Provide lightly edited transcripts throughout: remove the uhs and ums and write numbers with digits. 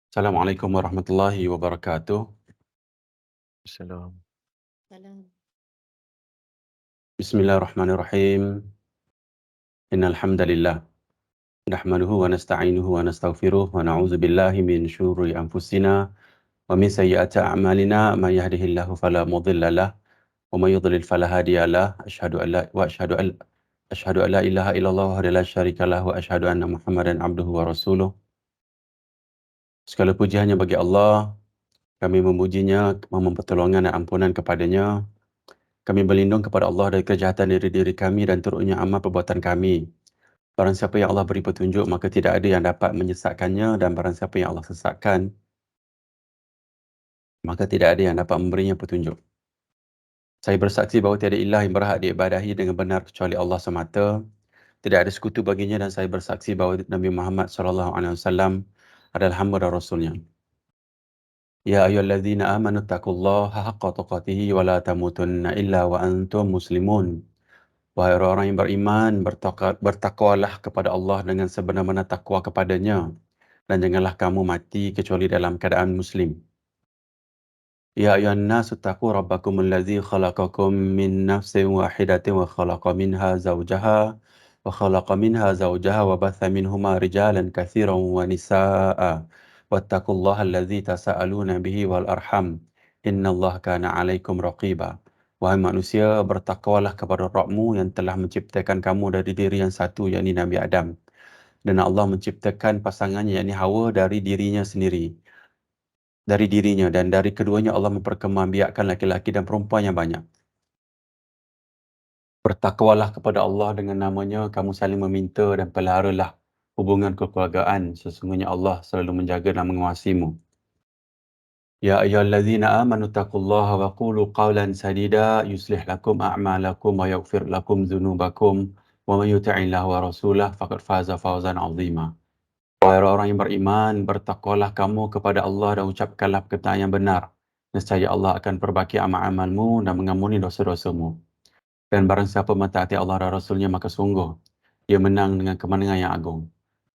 Assalamualaikum warahmatullahi wabarakatuh. Salam. Salam. Bismillahirrahmanirrahim. Innal hamdalillah nahmaduhu wa nasta'inuhu wa nastaghfiruh wa na'udzu billahi min syururi anfusina wa min sayyiati a'malina may yahdihillahu fala mudilla lahu wa may yudlil fala hadiyalah. Asyhadu an la ilaha illallah wahdahu la syarika lahu wa asyhadu anna Muhammadan abduhu wa rasuluh. Segala puji hanya bagi Allah. Kami memujinya, memohon pertolongan dan ampunan kepadanya. Kami berlindung kepada Allah dari kejahatan diri kami dan teruknya amal perbuatan kami. Barang siapa yang Allah beri petunjuk, maka tidak ada yang dapat menyesatkannya, dan barang siapa yang Allah sesatkan, maka tidak ada yang dapat memberinya petunjuk. Saya bersaksi bahawa tiada ilah yang berhak diibadahi dengan benar kecuali Allah semata. Tidak ada sekutu baginya, dan saya bersaksi bahawa Nabi Muhammad SAW adalah hamba dan Rasulnya. Ya ayyuhallazina amanu taqullaha haqqa tuqatihi wa la tamutunna illa wa antum muslimun. Wahai orang-orang yang beriman, bertakwalah kepada Allah dengan sebenar-benar takwa kepadanya, dan janganlah kamu mati kecuali dalam keadaan Muslim. Ya ayuhan nasu taqu rabbakum allazi khalaqakum min nafsin wahidatin wa khalaqa minha zawjaha wa batha minhuma rijalan katsiran wa nisaa. Wattaqullaha allazi tasaaluna bihi wal arham. Innallaha kana 'alaikum raqiba. Wahai manusia, bertakwalah kepada Rabbmu yang telah menciptakan kamu dari diri yang satu, yakni Nabi Adam. Dan Allah menciptakan pasangannya, yakni Hawa, dari dirinya, dan dari keduanya Allah memperkembangbiakkan laki-laki dan perempuan yang banyak. Bertakwalah kepada Allah dengan namanya, kamu saling meminta dan peliharalah hubungan kekeluargaan. Sesungguhnya Allah selalu menjaga dan mengawasimu. Ya ayyuhallazina amanu taqullaha wa qulu qawlan sadida yuslih lakum a'malakum wa yaghfir lakum dzunubakum wa may yuti'illaha wa rasulahu faqad faza fawzan 'azima. Wahai orang-orang yang beriman, bertakwalah kamu kepada Allah dan ucapkanlah perkataan yang benar. Nescaya Allah akan perbaiki amal-amalmu dan mengampuni dosa-dosamu. Dan barang siapa mentaati Allah dan Rasulnya, maka sungguh dia menang dengan kemenangan yang agung.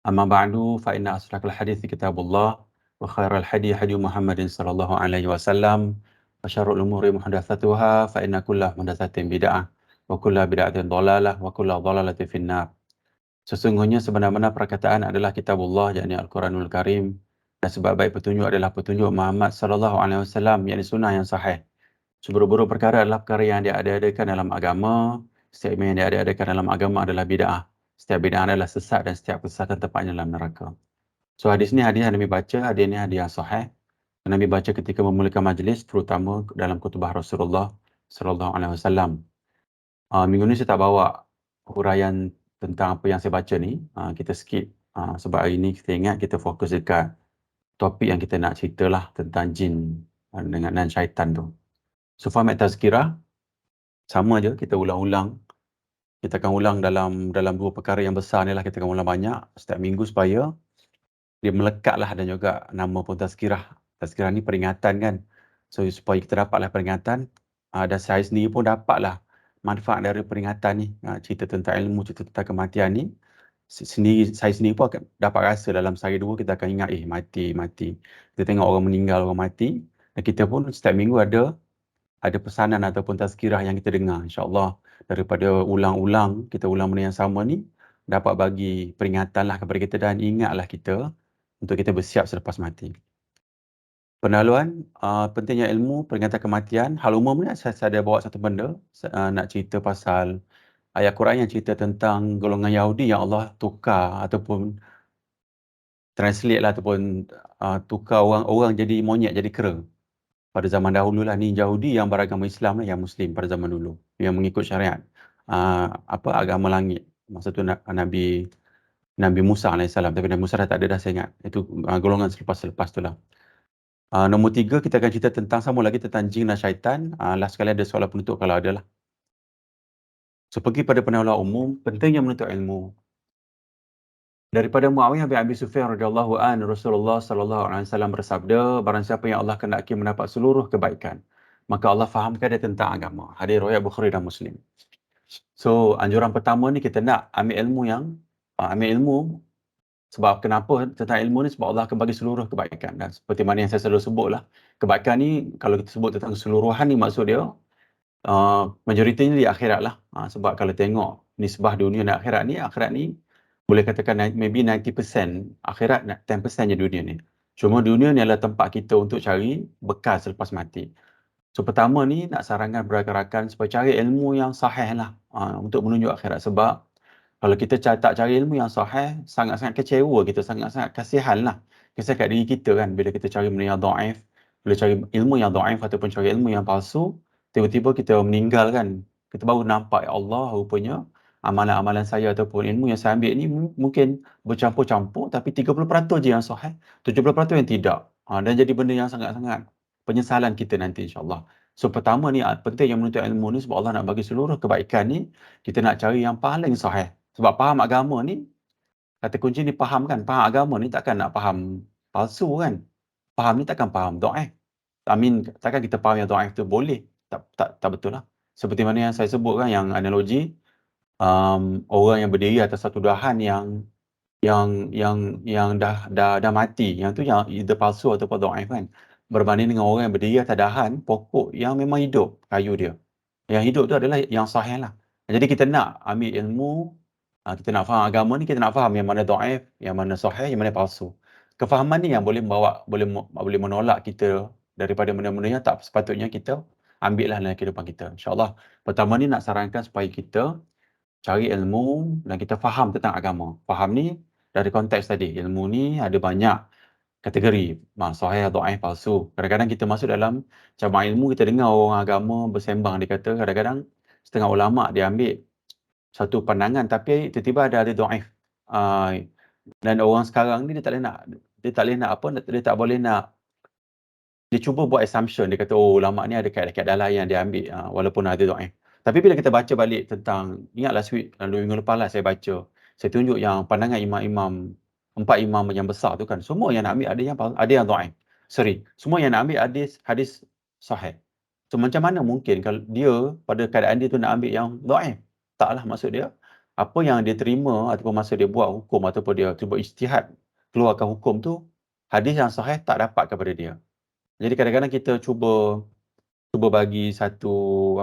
Amma ba'du, fa inna asdaqal hadithi kitabullah wa khairal hadi hadi Muhammadin sallallahu alaihi wasallam wa syarrul umuri muhdatsatuha fa inna kulla muhdatsatin bid'ah wa kulla bid'atin dhalalah wa kulla dhalalatin finnar. Sesungguhnya sebenar-benar perkataan adalah kitabullah, yakni Al-Quranul Karim, dan sebaik-baik petunjuk adalah petunjuk Muhammad sallallahu alaihi wasallam, yakni sunnah yang sahih. Seburuk-buruk perkara adalah perkara yang diada-adakan dalam agama. Setiap yang diada-adakan dalam agama adalah bid'ah. Setiap bid'ah adalah sesat, dan setiap kesesatan tempatnya dalam neraka. So hadis ni hadis yang Nabi baca, hadis ni hadis yang sahih. Nabi baca ketika memulakan majlis, terutama dalam khutbah Rasulullah sallallahu alaihi wasallam. Minggu ni saya tak bawa huraian tentang apa yang saya baca ni. Kita skip sebab hari ni kita ingat kita fokus dekat topik yang kita nak ceritalah tentang jin dan syaitan tu. So format tazkirah sama je, kita ulang-ulang. Kita akan ulang dalam dua perkara yang besar ni lah, kita akan ulang banyak setiap minggu supaya dia melekat lah, dan juga nama pun tazkirah. Tazkirah ni peringatan kan. So supaya kita dapatlah peringatan, dan saya sendiri pun dapatlah manfaat dari peringatan ni. Cerita tentang ilmu, cerita tentang kematian ni, saya sendiri pun akan dapat rasa dalam sehari dua kita akan ingat, mati. Kita tengok orang meninggal, orang mati, dan kita pun setiap minggu ada pesanan ataupun tazkirah yang kita dengar. InsyaAllah daripada ulang-ulang, kita ulang benda yang sama ni, dapat bagi peringatan lah kepada kita dan ingatlah kita untuk kita bersiap selepas mati. Pendahuluan, pentingnya ilmu, peringatan kematian. Hal umum ni saya ada bawa satu benda, nak cerita pasal ayat Quran yang cerita tentang golongan Yahudi yang Allah tukar ataupun translate lah, ataupun tukar orang jadi monyet, jadi kera. Pada zaman dahulu lah, ni Yahudi yang beragama Islam lah, yang Muslim pada zaman dulu, yang mengikut syariat agama langit. Masa tu Nabi Musa AS, tapi Nabi Musa dah tak ada dah, saya ingat. Itu golongan selepas tu lah. Nombor 3, kita akan cerita tentang, sama lagi tentang jin dan syaitan. Last sekali ada soalan penutup kalau ada lah. So pergi pada pendahuluan umum, pentingnya menuntut ilmu. Daripada Muawiyah bin Abi Sufyan radhiyallahu an, Rasulullah sallallahu alaihi wasallam bersabda, barang siapa yang Allah kehendaki mendapat seluruh kebaikan, maka Allah fahamkan dia tentang agama. Hadis riwayat Bukhari dan Muslim. So anjuran pertama ni, kita nak ambil ilmu Sebab kenapa tentang ilmu ni? Sebab Allah akan bagi seluruh kebaikan, dan seperti mana yang saya selalu sebutlah, kebaikan ni kalau kita sebut tentang keseluruhan ni, maksud dia majoritinya di akhirat lah. Sebab kalau tengok nisbah dunia dan akhirat ni boleh katakan maybe 90% akhirat, 10% je dunia ni. Cuma dunia ni adalah tempat kita untuk cari bekal selepas mati. So pertama ni nak sarankan rakan-rakan supaya cari ilmu yang sahih lah, untuk menuju akhirat. Sebab kalau kita tak cari ilmu yang sahih, sangat-sangat kecewa kita, sangat-sangat kasihan lah. Kasihan kat diri kita kan, bila kita cari benda yang dhaif, bila cari ilmu yang dhaif ataupun cari ilmu yang palsu, tiba-tiba kita meninggal kan. Kita baru nampak, ya Allah, rupanya amalan-amalan saya ataupun ilmu yang saya ambil ni mungkin bercampur-campur, tapi 30% je yang sahih, 70% yang tidak. Dan jadi benda yang sangat-sangat penyesalan kita nanti, insyaAllah. So pertama ni, penting yang menuntut ilmu ni, sebab Allah nak bagi seluruh kebaikan ni, kita nak cari yang paling sahih. Sebab faham agama ni, kata kunci ni faham kan, faham agama ni takkan nak faham palsu kan. Faham ni takkan faham dhaif. Takkan kita faham yang dhaif tu boleh. Tak betul lah. Seperti mana yang saya sebut kan, yang analogi, orang yang berdiri atas satu dahan yang dah mati, yang tu yang either palsu ataupun dhaif kan. Berbanding dengan orang yang berdiri atas dahan pokok yang memang hidup, kayu dia. Yang hidup tu adalah yang sahih lah. Jadi kita nak ambil ilmu, kita nak faham agama ni, kita nak faham yang mana dhaif, yang mana sahih, yang mana palsu. Kefahaman ni yang boleh menolak kita daripada benda-benda yang tak sepatutnya kita ambil lah dalam kehidupan kita. InsyaAllah, pertama ni nak sarankan supaya kita cari ilmu dan kita faham tentang agama. Faham ni dari konteks tadi, ilmu ni ada banyak kategori, sahih, dhaif, palsu. Kadang-kadang kita masuk dalam cabang ilmu, kita dengar orang agama bersembang, dia kata kadang-kadang setengah ulama dia ambil satu pandangan tapi tiba-tiba ada dhaif. Dan orang sekarang ni dia tak boleh nak dia cuba buat assumption, dia kata ulama ni ada kaidah-kaidah lain yang dia ambil, walaupun ada dhaif. Tapi bila kita baca balik tentang, ingatlah minggu lepas lah saya baca, saya tunjuk yang pandangan imam-imam, 4 imam yang besar tu kan, semua yang nak ambil ada yang dhaif. Semua yang nak ambil hadis sahih. So macam mana mungkin kalau dia pada keadaan dia tu nak ambil yang dhaif? Taklah, maksud dia apa yang dia terima ataupun masa dia buat hukum ataupun dia cuba ijtihad keluarkan hukum tu, hadis yang sahih tak dapat kepada dia. Jadi kadang-kadang kita cuba bagi satu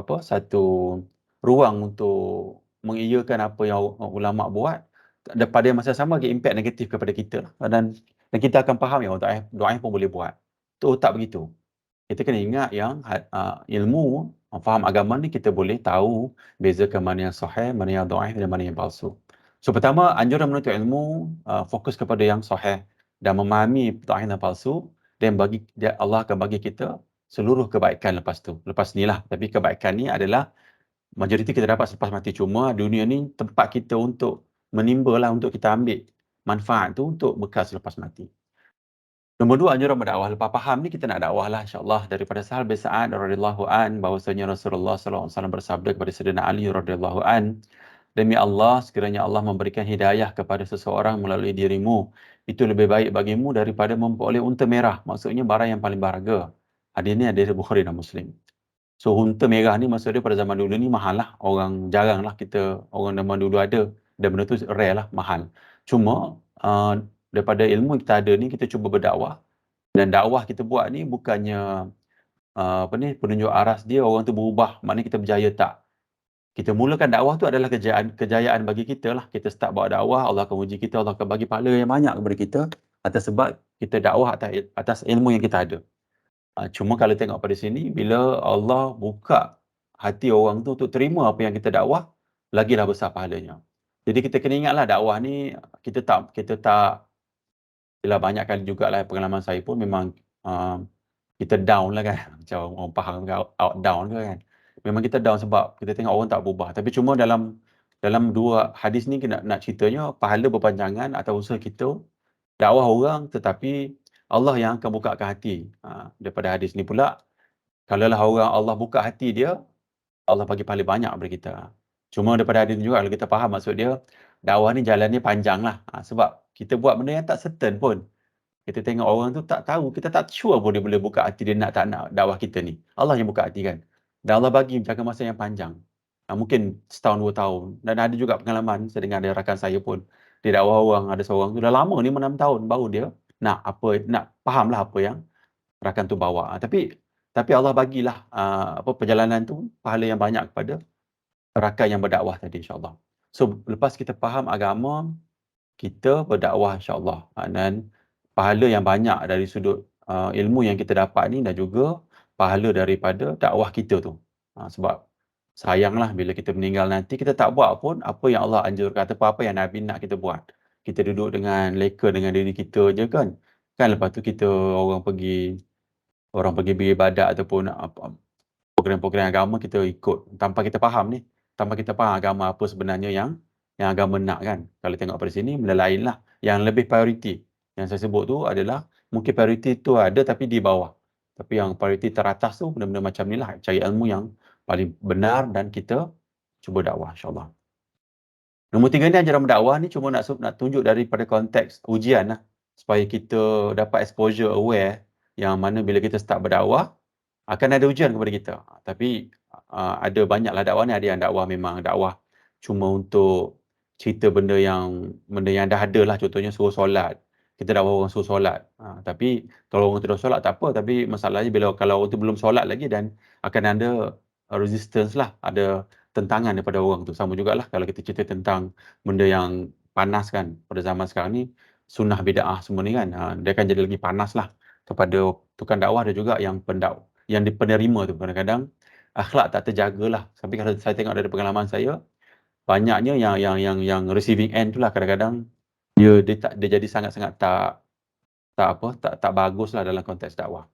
ruang untuk mengiyakan apa yang ulama buat, pada masa sama bagi impak negatif kepada kita lah. Dan kita akan faham yang dhaif pun boleh buat. Tu tak begitu. Kita kena ingat yang ilmu, faham agama ni kita boleh tahu bezakan mana yang sahih, mana yang dhaif dan mana yang palsu. So pertama, anjuran menuntut ilmu, fokus kepada yang sahih dan memahami dhaif dan palsu, dan Allah akan bagi kita seluruh kebaikan lepas tu. Lepas ni lah. Tapi kebaikan ni adalah majoriti kita dapat selepas mati. Cuma dunia ni tempat kita untuk menimba lah, untuk kita ambil manfaat tu untuk bekal selepas mati. Nombor 2, anjuran berdakwah. Lepas faham ni kita nak dakwah lah, insyaAllah. Daripada Sahal bin Sa'ad radhiyallahu an, bahawasanya Rasulullah SAW bersabda kepada Sayyidina Ali radhiyallahu an, demi Allah, sekiranya Allah memberikan hidayah kepada seseorang melalui dirimu, itu lebih baik bagimu daripada memperoleh unta merah. Maksudnya barang yang paling berharga. Hadis ni ada di Bukhari dan Muslim. So unta merah ni maksudnya pada zaman dulu ni mahal lah. Jarang lah orang zaman dulu ada. Dan benda tu rare lah, mahal. Cuma daripada ilmu yang kita ada ni, kita cuba berdakwah. Dan dakwah kita buat ni bukannya penunjuk aras dia orang tu berubah, maknanya kita berjaya, tak. Kita mulakan dakwah tu adalah kejayaan bagi kita lah. Kita start buat dakwah, Allah akan uji kita, Allah akan bagi pahala yang banyak kepada kita atas sebab kita dakwah atas ilmu yang kita ada. Cuma kalau tengok pada sini, bila Allah buka hati orang tu untuk terima apa yang kita dakwah, lagilah besar pahalanya. Jadi kita kena ingatlah dakwah ni kita tak ialah banyak kali jugalah pengalaman saya pun memang kita down lah kan. Macam orang faham ke down ke kan. Memang kita down sebab kita tengok orang tak berubah. Tapi cuma dalam dua hadis ni kita nak ceritanya pahala berpanjangan atas usaha kita dakwah orang, tetapi Allah yang akan bukakan hati. Daripada hadis ni pula, kalaulah orang Allah buka hati dia, Allah bagi pahala banyak kepada kita. Cuma daripada hadis ni juga kalau kita faham, maksud dia dakwah ni jalannya panjang lah. Sebab kita buat benda yang tak certain pun. Kita tengok orang tu tak tahu, kita tak sure pun dia boleh buka hati dia nak tak nak dakwah kita ni. Allah yang buka hati kan. Dan Allah bagi jangka masa yang panjang. Mungkin setahun, 2 tahun. Dan ada juga pengalaman, saya dengar dari rakan saya pun. dia dakwah orang, ada seorang tu dah lama ni 6 tahun baru dia nak fahamlah apa yang rakan tu bawa. Tapi Allah bagilah perjalanan tu pahala yang banyak kepada rakan yang berdakwah tadi, insya-Allah. So lepas kita faham agama, kita berdakwah, insya-Allah, dan pahala yang banyak dari sudut ilmu yang kita dapat ni, dan juga pahala daripada dakwah kita tu. Sebab sayanglah bila kita meninggal nanti, kita tak buat pun apa yang Allah anjurkan ataupun apa yang Nabi nak kita buat. Kita duduk dengan leka dengan diri kita je kan. Kan lepas tu orang pergi beribadat ataupun program-program agama kita ikut tanpa kita faham ni. Tanpa kita faham agama apa sebenarnya yang agama nak kan. Kalau tengok pada sini, benda lain lah. Yang lebih prioriti. Yang saya sebut tu adalah, mungkin prioriti tu ada tapi di bawah. Tapi yang prioriti teratas tu, benda-benda macam ni lah. Cari ilmu yang paling benar dan kita cuba dakwah, insyaAllah. Nombor 3 ni, ajaran berdakwah ni cuma nak tunjuk daripada konteks ujian lah. Supaya kita dapat exposure, aware, yang mana bila kita start berdakwah, akan ada ujian kepada kita. Tapi ada banyaklah dakwah ni, ada yang dakwah memang dakwah cuma untuk cerita benda yang dah ada lah. Contohnya suruh solat. Kita dakwah orang suruh solat. Tapi kalau orang tu dah solat tak apa, tapi masalahnya kalau orang tu belum solat lagi, dan akan ada resistance lah, ada tentangan daripada orang tu. Sama jugalah kalau kita cerita tentang benda yang panas kan, pada zaman sekarang ni, sunnah bid'ah semua ni kan, dia akan jadi lagi panas lah kepada tukang dakwah, dan juga yang penerima tu kadang-kadang akhlak tak terjaga lah. Tapi kalau saya tengok dari pengalaman saya, banyaknya yang receiving end tu lah, kadang-kadang dia jadi sangat-sangat tak bagus lah dalam konteks dakwah.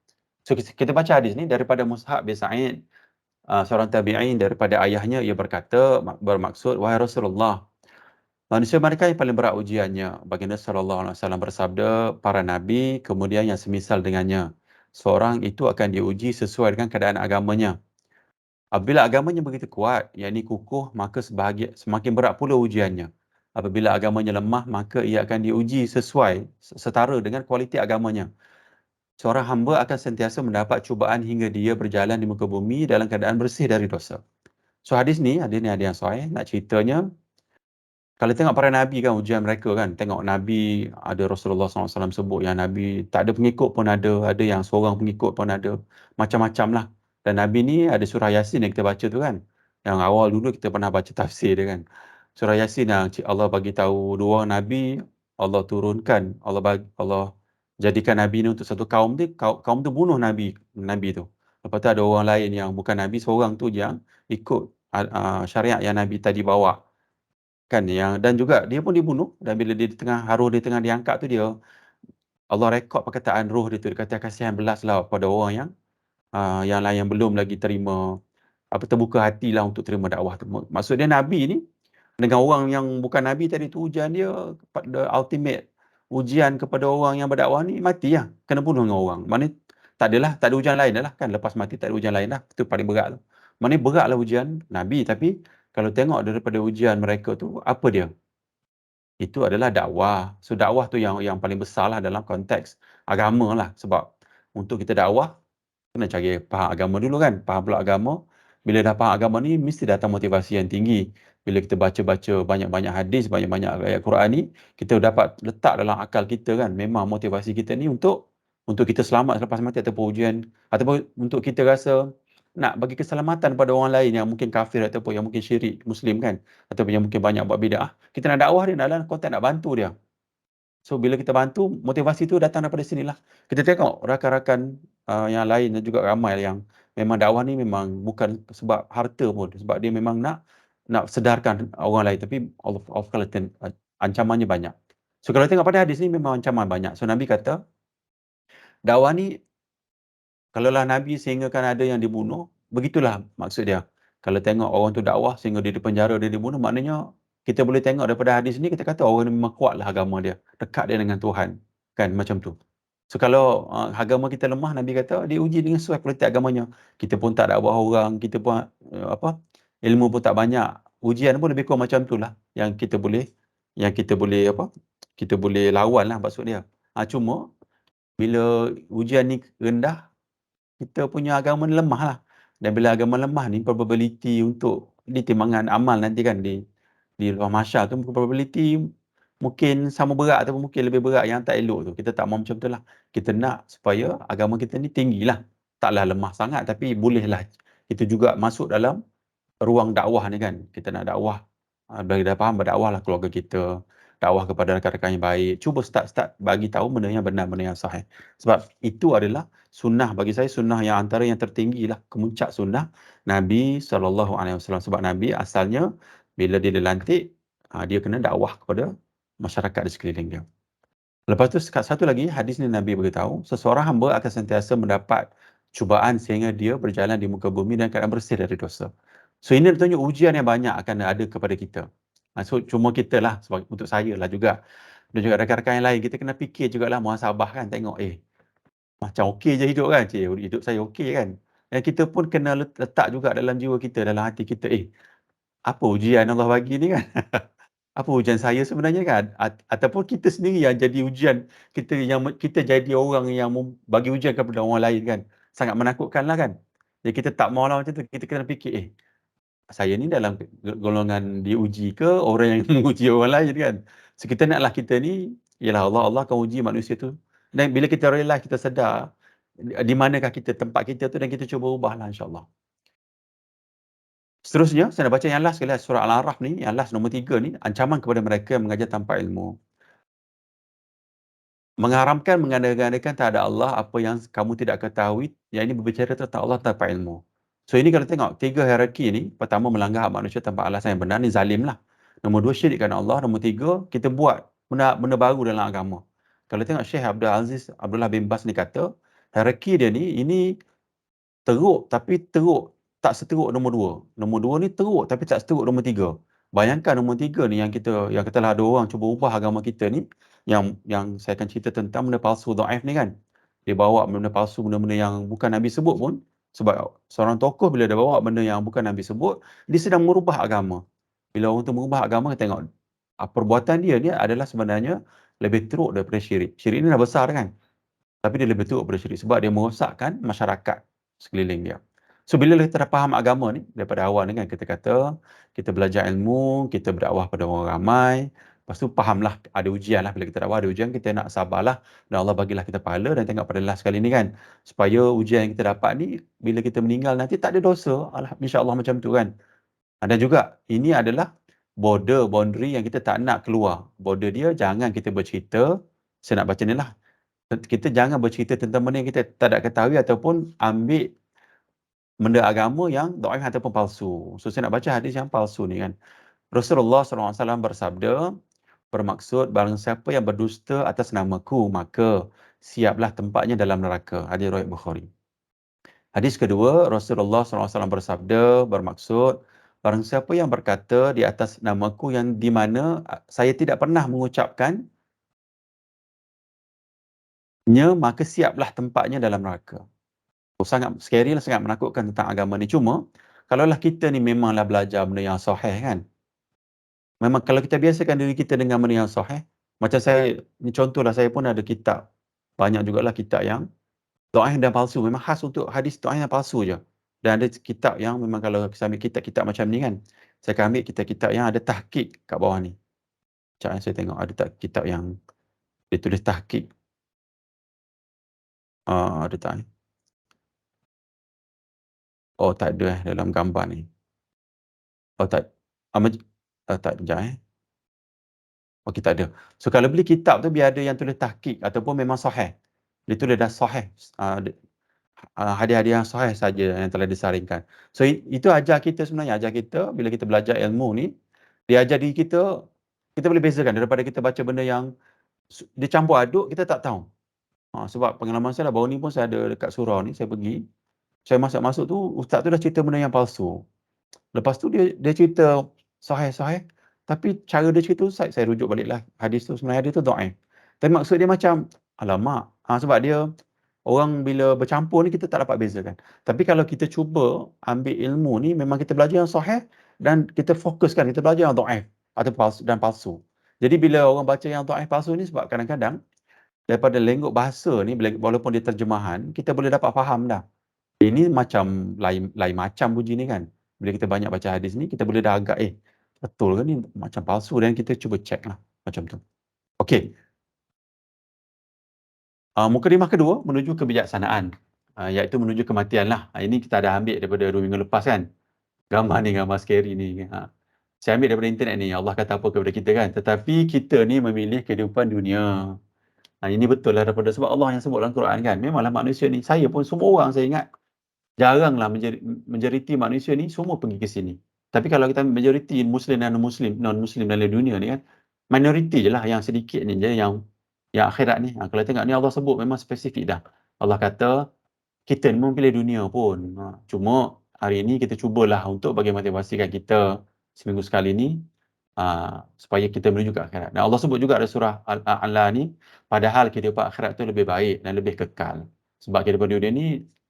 So kita baca hadis ni daripada Mus'hab bin Sa'id, seorang tabi'in, daripada ayahnya, ia bermaksud, wahai Rasulullah, manusia mereka yang paling berat ujiannya. Baginda sallallahu alaihi wasallam bersabda, para nabi kemudian yang semisal dengannya, seorang itu akan diuji sesuai dengan keadaan agamanya. Apabila agamanya begitu kuat, yakni kukuh, maka semakin berat pula ujiannya. Apabila agamanya lemah, maka ia akan diuji setara dengan kualiti agamanya. Seorang hamba akan sentiasa mendapat cubaan hingga dia berjalan di muka bumi dalam keadaan bersih dari dosa. So hadis ni ada yang sahih. Nak ceritanya, kalau tengok para Nabi kan, ujian mereka kan, tengok Nabi, ada Rasulullah SAW sebut yang Nabi tak ada pengikut pun ada yang seorang pengikut pun ada, macam-macam lah. Dan Nabi ni ada surah Yasin yang kita baca tu kan, yang awal dulu kita pernah baca tafsir dia kan. Surah Yasin yang Allah bagi tahu dua Nabi, Allah turunkan, Allah jadikan Nabi ni untuk satu kaum tu, kaum tu bunuh Nabi tu. Lepas tu ada orang lain yang bukan Nabi, seorang tu yang ikut syariat yang Nabi tadi bawa. Kan, dan juga dia pun dibunuh, dan bila dia roh dia tengah diangkat tu, Allah rekod perkataan roh dia tu, dia kata kasihan belaslah pada orang yang lain yang belum lagi terbuka hatilah untuk terima dakwah tu. Maksudnya Nabi ni dengan orang yang bukan Nabi tadi tu, ujian dia, the ultimate ujian kepada orang yang berdakwah ni, mati lah, kena bunuh dengan orang. Maknanya tak ada ujian lain dah lah kan, lepas mati tak ada ujian lain dah, itu paling berat tu. Maknanya beratlah ujian Nabi, tapi kalau tengok daripada ujian mereka tu, apa dia? Itu adalah dakwah. So dakwah tu yang paling besar lah dalam konteks agama lah. Sebab untuk kita dakwah, kena cari faham agama dulu kan. Faham pula agama. Bila dah faham agama ni, mesti datang motivasi yang tinggi. Bila kita baca-baca banyak-banyak hadis, banyak-banyak ayat Quran ni, kita dapat letak dalam akal kita kan, memang motivasi kita ni untuk kita selamat selepas mati, ataupun ujian, ataupun untuk kita rasa nak bagi keselamatan pada orang lain yang mungkin kafir, ataupun yang mungkin syirik Muslim kan, ataupun yang mungkin banyak buat bid'ah. Kita nak dakwah dia dalam konteks nak bantu dia. So bila kita bantu, motivasi tu datang daripada sinilah. Kita tengok rakan-rakan yang lain, dan juga ramai yang memang dakwah ni memang bukan sebab harta pun, sebab dia memang nak sedarkan orang lain, tapi of course ancamannya banyak. So kalau tengok pada hadis ni, memang ancaman banyak. So Nabi kata, dakwah ni, kalaulah Nabi sehinggakan ada yang dibunuh, begitulah maksud dia. Kalau tengok orang tu dakwah sehingga dia dipenjara, dia dibunuh, maknanya kita boleh tengok daripada hadis ni, kita kata orang ni memang kuatlah agama dia, dekat dia dengan Tuhan, kan, macam tu. So kalau agama kita lemah, Nabi kata dia uji dengan sesuai kualiti agamanya. Kita pun tak dakwah orang, kita pun ilmu pun tak banyak, ujian pun lebih kurang macam tu lah, yang kita boleh lawan lah, maksud dia. Cuma bila ujian ni rendah, kita punya agama ni lemah lah. Dan bila agama lemah ni, probability untuk ditimbangan amal nanti kan, di luar mahsyar tu, probability mungkin sama berat ataupun mungkin lebih berat yang tak elok tu. Kita tak mahu macam tu lah. Kita nak supaya agama kita ni tinggilah. Taklah lemah sangat tapi bolehlah kita juga masuk dalam ruang dakwah ni kan. Kita nak dakwah, bagi dah faham berdakwahlah keluarga kita, dakwah kepada rakan-rakan yang baik. Cuba start bagi tahu benda yang benar, benda yang sahih. Sebab itu adalah sunnah, bagi saya sunnah yang antara yang tertinggi lah, kemuncak sunnah Nabi SAW. Sebab Nabi asalnya bila dia dilantik, dia kena dakwah kepada masyarakat di sekeliling dia. Lepas tu satu lagi hadis ni Nabi beritahu, seseorang hamba akan sentiasa mendapat cubaan sehingga dia berjalan di muka bumi dan keadaan bersih dari dosa. So ini tunjuk ujian yang banyak akan ada kepada kita. So cuma kita lah, sebab untuk saya lah juga, dan juga rakan-rakan yang lain, kita kena fikir jugalah, muhasabah kan, tengok macam okey je hidup kan, hidup saya okey kan. Dan kita pun kena letak juga dalam jiwa kita, dalam hati kita, apa ujian Allah bagi ni kan? Apa ujian saya sebenarnya kan? Ataupun kita sendiri yang jadi ujian, kita jadi orang yang bagi ujian kepada orang lain kan. Sangat menakutkanlah kan. Jadi kita tak maulah macam tu. Kita kena fikir, saya ni dalam golongan diuji ke orang yang menguji orang lain kan. So kita naklah kita ni, ialah Allah akan uji manusia tu. Dan bila kita realize, kita sedar di manakah tempat kita tu, dan kita cuba ubahlah insya-Allah. Seterusnya, saya nak baca yang last sekali, surah Al-A'raf ni, yang last nombor 3 ni, ancaman kepada mereka yang mengajar tanpa ilmu. Mengharamkan mengada-ngadakan terhadap Allah apa yang kamu tidak ketahui, yang ini berbicara tentang Allah tanpa ilmu. So ini kalau tengok, 3 hierarki ni, pertama melanggar hak manusia tanpa alasan yang benar, ni zalim lah. Nombor 2, syirikkan Allah. Nombor 3, kita buat benda baru dalam agama. Kalau tengok Syekh Abdullah bin Bas ni kata, hierarki dia ni, ini teruk, tapi teruk tak seteruk nombor 2. Nombor 2 ni teruk tapi tak seteruk nombor 3. Bayangkan nombor 3 ni yang katalah ada orang cuba ubah agama kita ni, yang saya akan cerita tentang benda palsu dhaif ni kan. Dia bawa benda palsu, benda-benda yang bukan Nabi sebut pun, sebab seorang tokoh bila dia bawa benda yang bukan Nabi sebut, dia sedang merubah agama. Bila orang tu merubah agama, tengok perbuatan dia ni adalah sebenarnya lebih teruk daripada syirik. Syirik ni dah besar kan, tapi dia lebih teruk daripada syirik sebab dia merosakkan masyarakat sekeliling dia. So bila kita dah faham agama ni daripada awal ni kan, kita kata kita belajar ilmu, kita berdakwah pada orang ramai, lepas tu fahamlah ada ujian lah. Bila kita dakwah ada ujian, kita nak sabarlah, dan Allah bagilah kita pahala. Dan tengok pada last kali ni kan, supaya ujian yang kita dapat ni, bila kita meninggal nanti tak ada dosa, insya-Allah macam tu kan. Dan juga ini adalah boundary yang kita tak nak keluar. Border dia, jangan kita bercerita, saya nak baca ni lah, kita jangan bercerita tentang benda yang kita tak ada ketahui ataupun ambil benda agama yang dhaif ataupun palsu. So saya nak baca hadis yang palsu ni kan. Rasulullah SAW bersabda, bermaksud barang siapa yang berdusta atas namaku, maka siaplah tempatnya dalam neraka. Hadis riwayat Bukhari. Hadis kedua, Rasulullah SAW bersabda, bermaksud barang siapa yang berkata di atas namaku yang di mana saya tidak pernah mengucapkannya, maka siaplah tempatnya dalam neraka. Sangat scary lah, sangat menakutkan tentang agama ni. Cuma, kalaulah kita ni memanglah belajar benda yang sahih kan. Memang kalau kita biasakan diri kita dengan benda yang sahih, macam saya, ni contohlah, saya pun ada kitab. Banyak jugalah kitab yang dhaif dan palsu. Memang khas untuk hadis dhaif dan palsu je. Dan ada kitab yang memang kalau saya ambil kitab-kitab macam ni kan, saya akan ambil kitab-kitab yang ada tahqiq kat bawah ni. Sekejap saya tengok, ada tak kitab yang dia tulis tahqiq. Ada tak ni? Oh, tak ada dalam gambar ni. Oh, tak. Tak, sekejap Okey, tak ada. So, kalau beli kitab tu, biar ada yang tulis tahqiq ataupun memang sahih. Dia tulis dah sahih. Hadis-hadis yang sahih saja yang telah disaringkan. So, itu ajar kita sebenarnya. Ajar kita, bila kita belajar ilmu ni, dia ajar diri kita, kita boleh bezakan daripada kita baca benda yang dia campur aduk, kita tak tahu. Sebab pengalaman saya lah, baru ni pun saya ada dekat surau ni, saya pergi. Saya masuk tu, ustaz tu dah cerita benda yang palsu. Lepas tu dia cerita sahih-sahih, tapi cara dia cerita saya rujuk baliklah hadis tu, sebenarnya hadis tu dhaif. Tapi maksud dia macam, alamak, sebab dia orang bila bercampur ni kita tak dapat bezakan. Tapi kalau kita cuba ambil ilmu ni, memang kita belajar yang sahih dan kita fokuskan, kita belajar yang dhaif atau palsu. Jadi bila orang baca yang dhaif palsu ni, sebab kadang-kadang daripada lenggok bahasa ni, walaupun dia terjemahan, kita boleh dapat faham dah. Ini macam lain macam bunyi ni kan. Bila kita banyak baca hadis ni, kita boleh dah agak, betul ke ni macam palsu, dan kita cuba check lah. Macam tu. Okey, mukadimah kedua menuju kebijaksanaan, iaitu menuju kematian lah. Ini kita ada ambil daripada 2 minggu lepas kan. Gambar ni, gambar scary ni. Saya ambil daripada internet ni, Allah kata apa kepada kita kan. Tetapi kita ni memilih kehidupan dunia. Ini betul lah daripada sebab Allah yang sebut dalam Quran kan. Memanglah manusia ni, saya pun semua orang saya ingat, jaranglah majoriti manusia ni semua pergi ke sini. Tapi kalau kita ambil majoriti Muslim dan non-Muslim dalam dunia ni kan, minoriti je lah yang sedikit ni je yang akhirat ni. Kalau tengok ni Allah sebut memang spesifik dah. Allah kata, kita ni memang pilih dunia pun. Cuma hari ni kita cubalah untuk bagi motivasikan kita seminggu sekali ni, supaya kita menuju ke akhirat. Dan Allah sebut juga ada surah Al-A'la ni, padahal kehidupan akhirat tu lebih baik dan lebih kekal. Sebab kehidupan dunia ni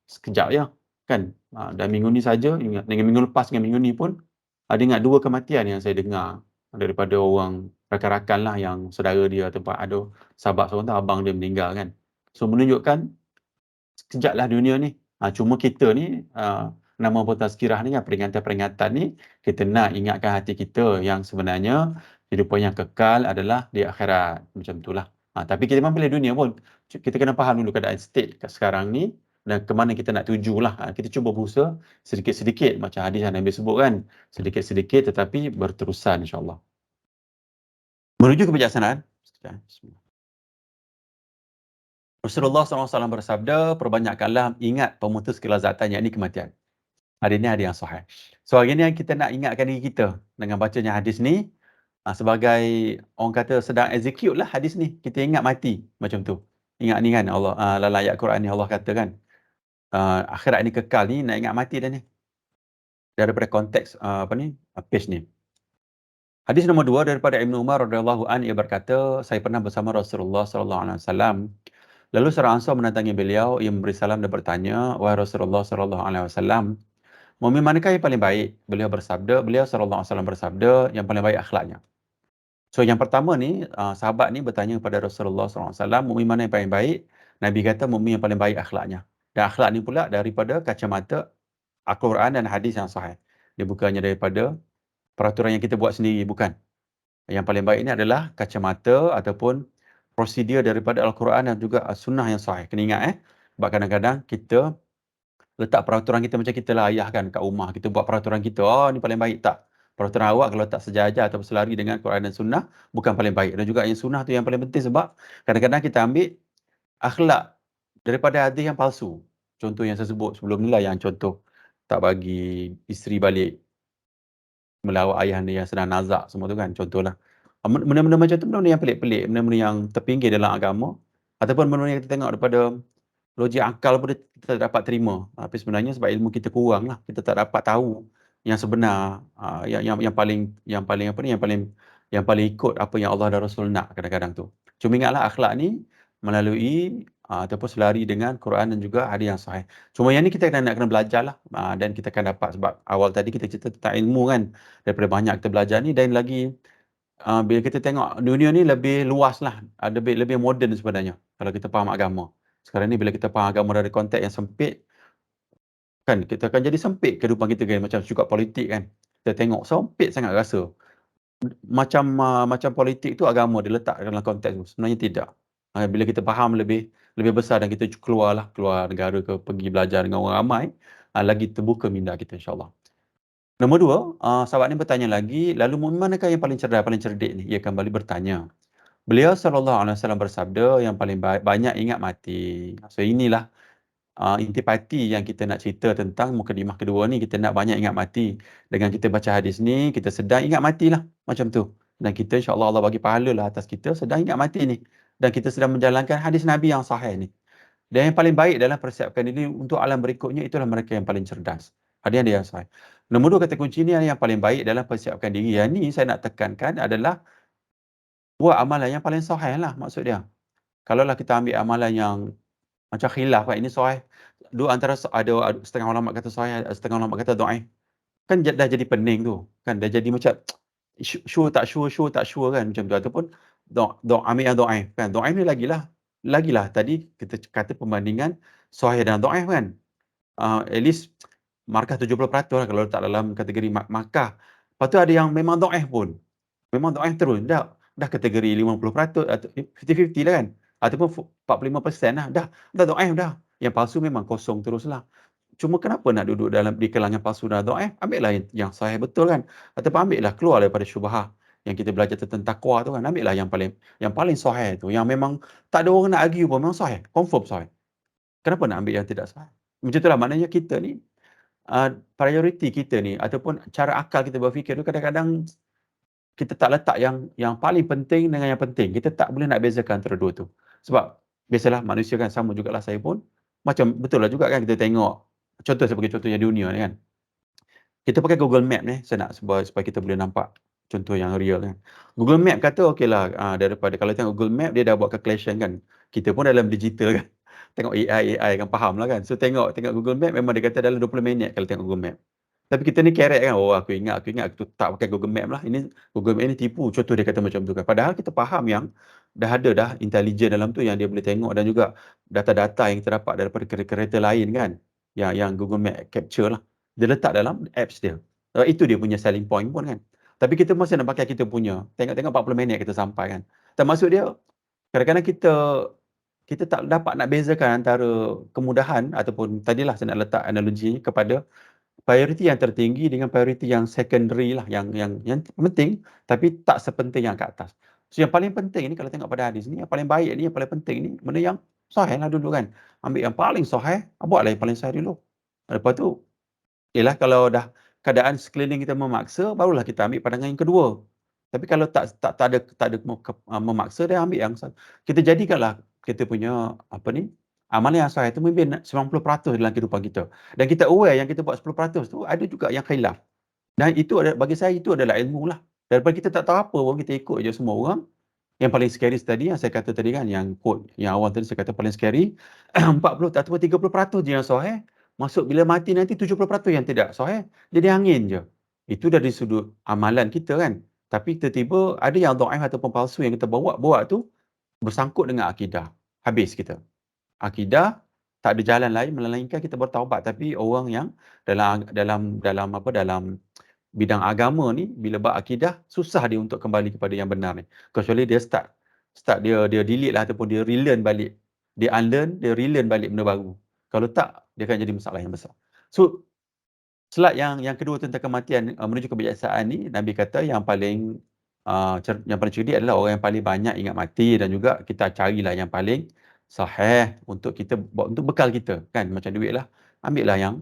sekejap je, kan? Dan minggu ni saja, ingat dengan minggu lepas dengan minggu ni pun, ada ingat 2 kematian yang saya dengar daripada orang rakan-rakan lah yang saudara dia ataupun ada sahabat seorang tu, abang dia meninggal kan. So menunjukkan sekejaplah dunia ni. Cuma kita ni, nama pun tazkirah ni kan, peringatan-peringatan ni, kita nak ingatkan hati kita yang sebenarnya kehidupan yang kekal adalah di akhirat. Macam itulah. Tapi kita memang pilih dunia pun. Kita kena faham dulu keadaan state kat sekarang ni dan ke mana kita nak tuju lah. Kita cuba berusaha sedikit-sedikit macam hadis yang Nabi sebut kan. Sedikit-sedikit tetapi berterusan insya-Allah. Menuju kebijaksanaan. Sekejap. Bismillah. Rasulullah SAW bersabda, perbanyakkanlah ingat pemutus kelazatan, yakni kematian. Hadis ni hadis yang sahih. So hari ni kita nak ingatkan diri kita dengan bacanya hadis ni, sebagai orang kata sedang execute lah hadis ni. Kita ingat mati macam tu. Ingat ni kan Allah, dalam ayat Quran ni Allah kata kan, akhirat ni kekal ni, nak ingat mati dah ni. Daripada konteks page ni. Hadis nombor 2 daripada Ibnu Umar radhiyallahu anhu, ia berkata, saya pernah bersama Rasulullah sallallahu alaihi wasallam. Lalu seorang Ansar mendatangi beliau, ia memberi salam dan bertanya, wahai Rasulullah sallallahu alaihi wasallam, mukmin manakah yang paling baik? Beliau sallallahu alaihi wasallam bersabda, yang paling baik akhlaknya. So yang pertama ni, sahabat ni bertanya kepada Rasulullah sallallahu alaihi wasallam, mukmin mana yang paling baik? Nabi kata mukmin yang paling baik akhlaknya. Dan akhlak ni pula daripada kacamata Al-Quran dan hadis yang sahih. Dia bukannya daripada peraturan yang kita buat sendiri, bukan. Yang paling baik ini adalah kacamata ataupun prosedur daripada Al-Quran dan juga Sunnah yang sahih. Kena ingat sebab kadang-kadang kita letak peraturan kita macam kita lah ayah kan kat rumah. Kita buat peraturan kita, ni paling baik tak? Peraturan awak kalau tak sejajar atau selari dengan Quran dan Sunnah, bukan paling baik. Dan juga yang Sunnah tu yang paling penting sebab kadang-kadang kita ambil akhlak daripada hadis yang palsu. Contoh yang saya sebut sebelum ni lah, yang contoh tak bagi isteri balik melawat ayah anda yang sedang nazak semua tu kan, contohlah. Benda-benda macam tu, benda-benda yang pelik-pelik, benda-benda yang terpinggir dalam agama, ataupun benda-benda yang kita tengok daripada logik akal pun kita tak dapat terima. Tapi sebenarnya sebab ilmu kita kurang lah, kita tak dapat tahu yang sebenar, yang paling apa ni, yang paling ikut apa yang Allah dan Rasul nak kadang-kadang tu. Cuma ingatlah akhlak ni melalui ataupun selari dengan Quran dan juga hadis yang sahih. Cuma yang ni kita kena belajar lah, dan kita akan dapat sebab awal tadi kita cerita tentang ilmu kan, daripada banyak kita belajar ni. Dan lagi bila kita tengok dunia ni lebih luas lah, lebih moden sebenarnya kalau kita faham agama. Sekarang ni bila kita faham agama dari konteks yang sempit kan, kita akan jadi sempit kehidupan kita kan, macam juga politik kan. Kita tengok sempit sangat rasa. Macam politik tu agama diletak dalam konteks tu. Sebenarnya tidak. Bila kita faham lebih besar dan kita keluar negara ke, pergi belajar dengan orang ramai, lagi terbuka minda kita insya-Allah. Nombor 2, sahabat ni bertanya lagi, lalu manakah yang paling cerdas, paling cerdik ni? Ia kembali bertanya. Beliau sallallahu alaihi wasallam bersabda, yang paling banyak ingat mati. So inilah intipati yang kita nak cerita tentang mukadimah kedua ni. Kita nak banyak ingat mati. Dengan kita baca hadis ni, kita sedang ingat matilah macam tu. Dan kita insya-Allah Allah bagi pahala lah atas kita sedang ingat mati ni. Dan kita sedang menjalankan hadis Nabi yang sahih ni. Dan yang paling baik dalam persiapkan diri untuk alam berikutnya, itulah mereka yang paling cerdas. Ada yang sahih. Nombor 2 kata kunci ni yang paling baik dalam persiapkan diri. Yang ni saya nak tekankan adalah buat amalan yang paling sahih lah maksud dia. Kalaulah kita ambil amalan yang macam khilaf kan, ini sahih. Dua antara ada setengah ulama kata sahih, setengah ulama kata dhaif. Kan dah jadi pening tu. Kan dah jadi macam sure tak sure kan macam tu. Ataupun ambil yang dhaif kan. Dhaif ni lagilah tadi kita kata perbandingan sahih dan dhaif kan. At least markah 70% lah kalau letak dalam kategori markah. Lepas tu ada yang memang dhaif pun. Memang dhaif terus. Tak. dah kategori 50% atau 50-50 lah kan. Ataupun 45% lah, dah dhaif dah. Yang palsu memang kosong teruslah. Cuma kenapa nak duduk di kalangan palsu dan dhaif? Ambillah yang sahih betul kan. Ataupun ambillah keluar daripada syubhah yang kita belajar tentang takwa tu kan. Ambillah yang paling sahih tu, yang memang tak ada orang nak argue pun, memang sahih, confirm sahih. Kenapa nak ambil yang tidak sahih? Macam itulah, maknanya kita ni, prioriti kita ni ataupun cara akal kita berfikir tu kadang-kadang kita tak letak yang paling penting dengan yang penting. Kita tak boleh nak bezakan antara dua tu. Sebab biasalah manusia kan, sama jugalah saya pun, macam betul lah juga kan kita tengok, contoh sebagai contoh yang dunia ni kan. Kita pakai Google Map ni, saya nak supaya kita boleh nampak contoh yang real kan. Google Map kata okeylah, daripada kalau tengok Google Map dia dah buat calculation kan. Kita pun dalam digital kan. Tengok AI kan, faham lah kan. So tengok Google Map memang dia kata dalam 20 minit kalau tengok Google Map. Tapi kita ni kerek kan, oh aku ingat aku tak pakai Google Map lah. Ini Google Map ni tipu, contoh dia kata macam tu kan. Padahal kita faham yang dah ada dah intelijen dalam tu yang dia boleh tengok, dan juga data-data yang kita dapat daripada kereta lain kan. Yang Google Map capture lah. Dia letak dalam apps dia. Itu dia punya selling point pun kan. Tapi kita masih nak pakai kita punya. Tengok-tengok 40 minit kita sampai kan. Termasuk dia, kadang-kadang kita tak dapat nak bezakan antara kemudahan ataupun tadilah saya nak letak analogi kepada prioriti yang tertinggi dengan prioriti yang secondary lah, yang penting tapi tak sepenting yang kat atas. So yang paling penting ni kalau tengok pada hadis ni, yang paling baik ni, yang paling penting ni, benda yang sahih lah dulu kan. Ambil yang paling sahih, buatlah yang paling sahih dulu. Lepas tu, yelah kalau dah keadaan sekeliling kita memaksa, barulah kita ambil pandangan yang kedua. Tapi kalau tak ada memaksa, dia ambil yang kita jadikanlah kita punya amalan yang sahih tu memimpin 90% dalam kehidupan kita. Dan kita aware yang kita buat 10% tu ada juga yang khilaf. Dan itu bagi saya itu adalah ilmu lah. Daripada kita tak tahu apa pun, kita ikut je semua orang. Yang paling scary tadi yang saya kata tadi kan, yang quote yang awal tadi saya kata paling scary, 40 ataupun 30% je yang sahih, masuk bila mati nanti 70% yang tidak sahih, jadi angin je. Itu dari sudut amalan kita kan. Tapi tiba-tiba ada yang dhaif ataupun palsu yang kita bawa tu bersangkut dengan akidah. Habis kita. Akidah tak ada jalan lain melainkan kita bertaubat. Tapi orang yang dalam bidang agama ni, bila bab akidah, susah dia untuk kembali kepada yang benar ni. Kecuali dia start dia delete lah ataupun dia relearn balik. Dia unlearn, dia relearn balik benda baru. Kalau tak, dia akan jadi masalah yang besar. So, slide yang kedua tentang kematian menuju kebijaksanaan ni, Nabi kata yang paling cerdik adalah orang yang paling banyak ingat mati, dan juga kita carilah yang paling sahih untuk kita untuk bekal kita kan, macam duit lah. Ambil lah yang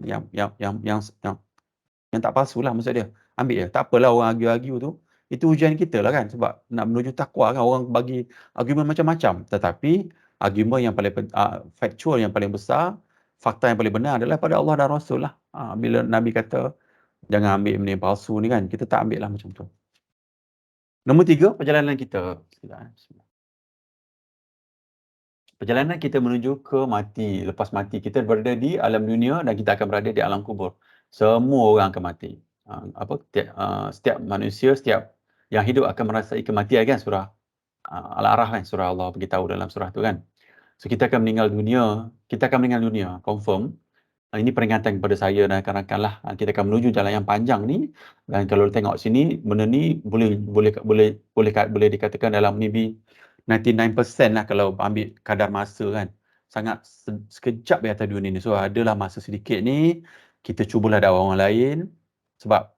tak palsu lah, maksud dia. Ambil je. Tak apalah orang argue-argue tu. Itu ujian kita lah kan. Sebab nak menuju takwa kan, orang bagi argument macam-macam. Tetapi argument yang paling factual, yang paling besar, fakta yang paling benar adalah pada Allah dan Rasul lah. Bila Nabi kata jangan ambil benda yang palsu ni kan, kita tak ambil lah macam tu. Nombor 3, perjalanan kita. Perjalanan kita menuju ke mati. Lepas mati, kita berada di alam dunia dan kita akan berada di alam kubur. Semua orang akan mati. Setiap manusia, setiap yang hidup akan merasai kematian kan, surah Al-A'raf kan, surah Allah beritahu dalam surah tu kan. So kita akan meninggal dunia, confirm. Ini peringatan kepada saya dan rakan-rakan lah. Kita akan menuju jalan yang panjang ni, dan kalau tengok sini, benda ni boleh dikatakan dalam maybe 99% lah kalau ambil kadar masa kan. Sangat sekejap di atas dunia ni. So adalah masa sedikit ni, kita cubalah dakwah orang lain. Sebab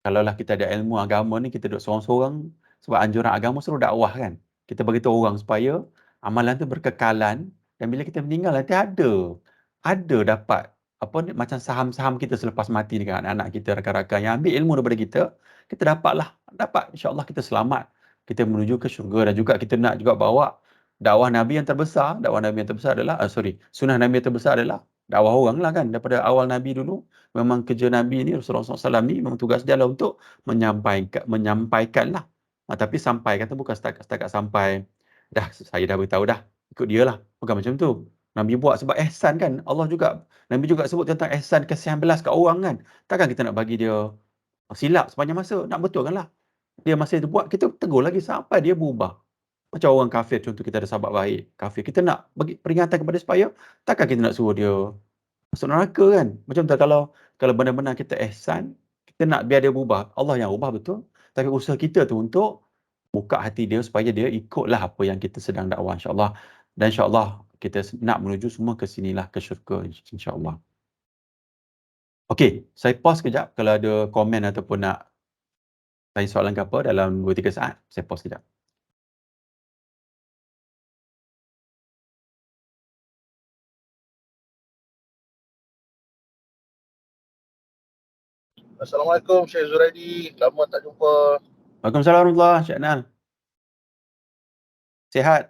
kalaulah kita ada ilmu agama ni, kita duduk seorang-seorang, sebab anjuran agama suruh dakwah kan. Kita beritahu orang supaya amalan tu berkekalan, dan bila kita meninggal nanti ada dapat macam saham-saham kita selepas mati dengan anak-anak kita, rakan-rakan yang ambil ilmu daripada kita, kita dapat insya-Allah kita selamat. Kita menuju ke syurga, dan juga kita nak juga bawa dakwah Nabi yang terbesar. Sunnah Nabi yang terbesar adalah dakwah orang lah kan. Daripada awal Nabi dulu, memang kerja Nabi ni, Rasulullah SAW ni, memang tugas dia lah untuk menyampaikan lah. Tapi sampai kata bukan setakat sampai, saya dah beritahu dah, ikut dia lah. Bukan macam tu. Nabi buat sebab ihsan kan. Nabi juga sebut tentang ihsan, kasihan belas kat orang kan. Takkan kita nak bagi dia silap sepanjang masa, nak betulkan lah. Dia masih buat, kita tegur lagi sampai dia berubah. Macam orang kafir, contoh kita ada sahabat baik kafir, kita nak bagi peringatan kepada supaya, takkan kita nak suruh dia masuk neraka kan. Macam tu kalau benar-benar kita ihsan, kita nak biar dia berubah, Allah yang ubah betul, tapi usaha kita tu untuk buka hati dia supaya dia ikutlah apa yang kita sedang dakwah, insya-Allah. Dan insya-Allah kita nak menuju semua ke sinilah, ke syurga, insya-Allah. Okey, saya pause kejap. Kalau ada komen ataupun nak tanya soalan ke apa dalam 2-3 saat, saya pause kejap. Assalamualaikum Syekh Zuraidi. Lama tak jumpa. Waalaikumsalam warahmatullahi, Cik Anal. Sihat?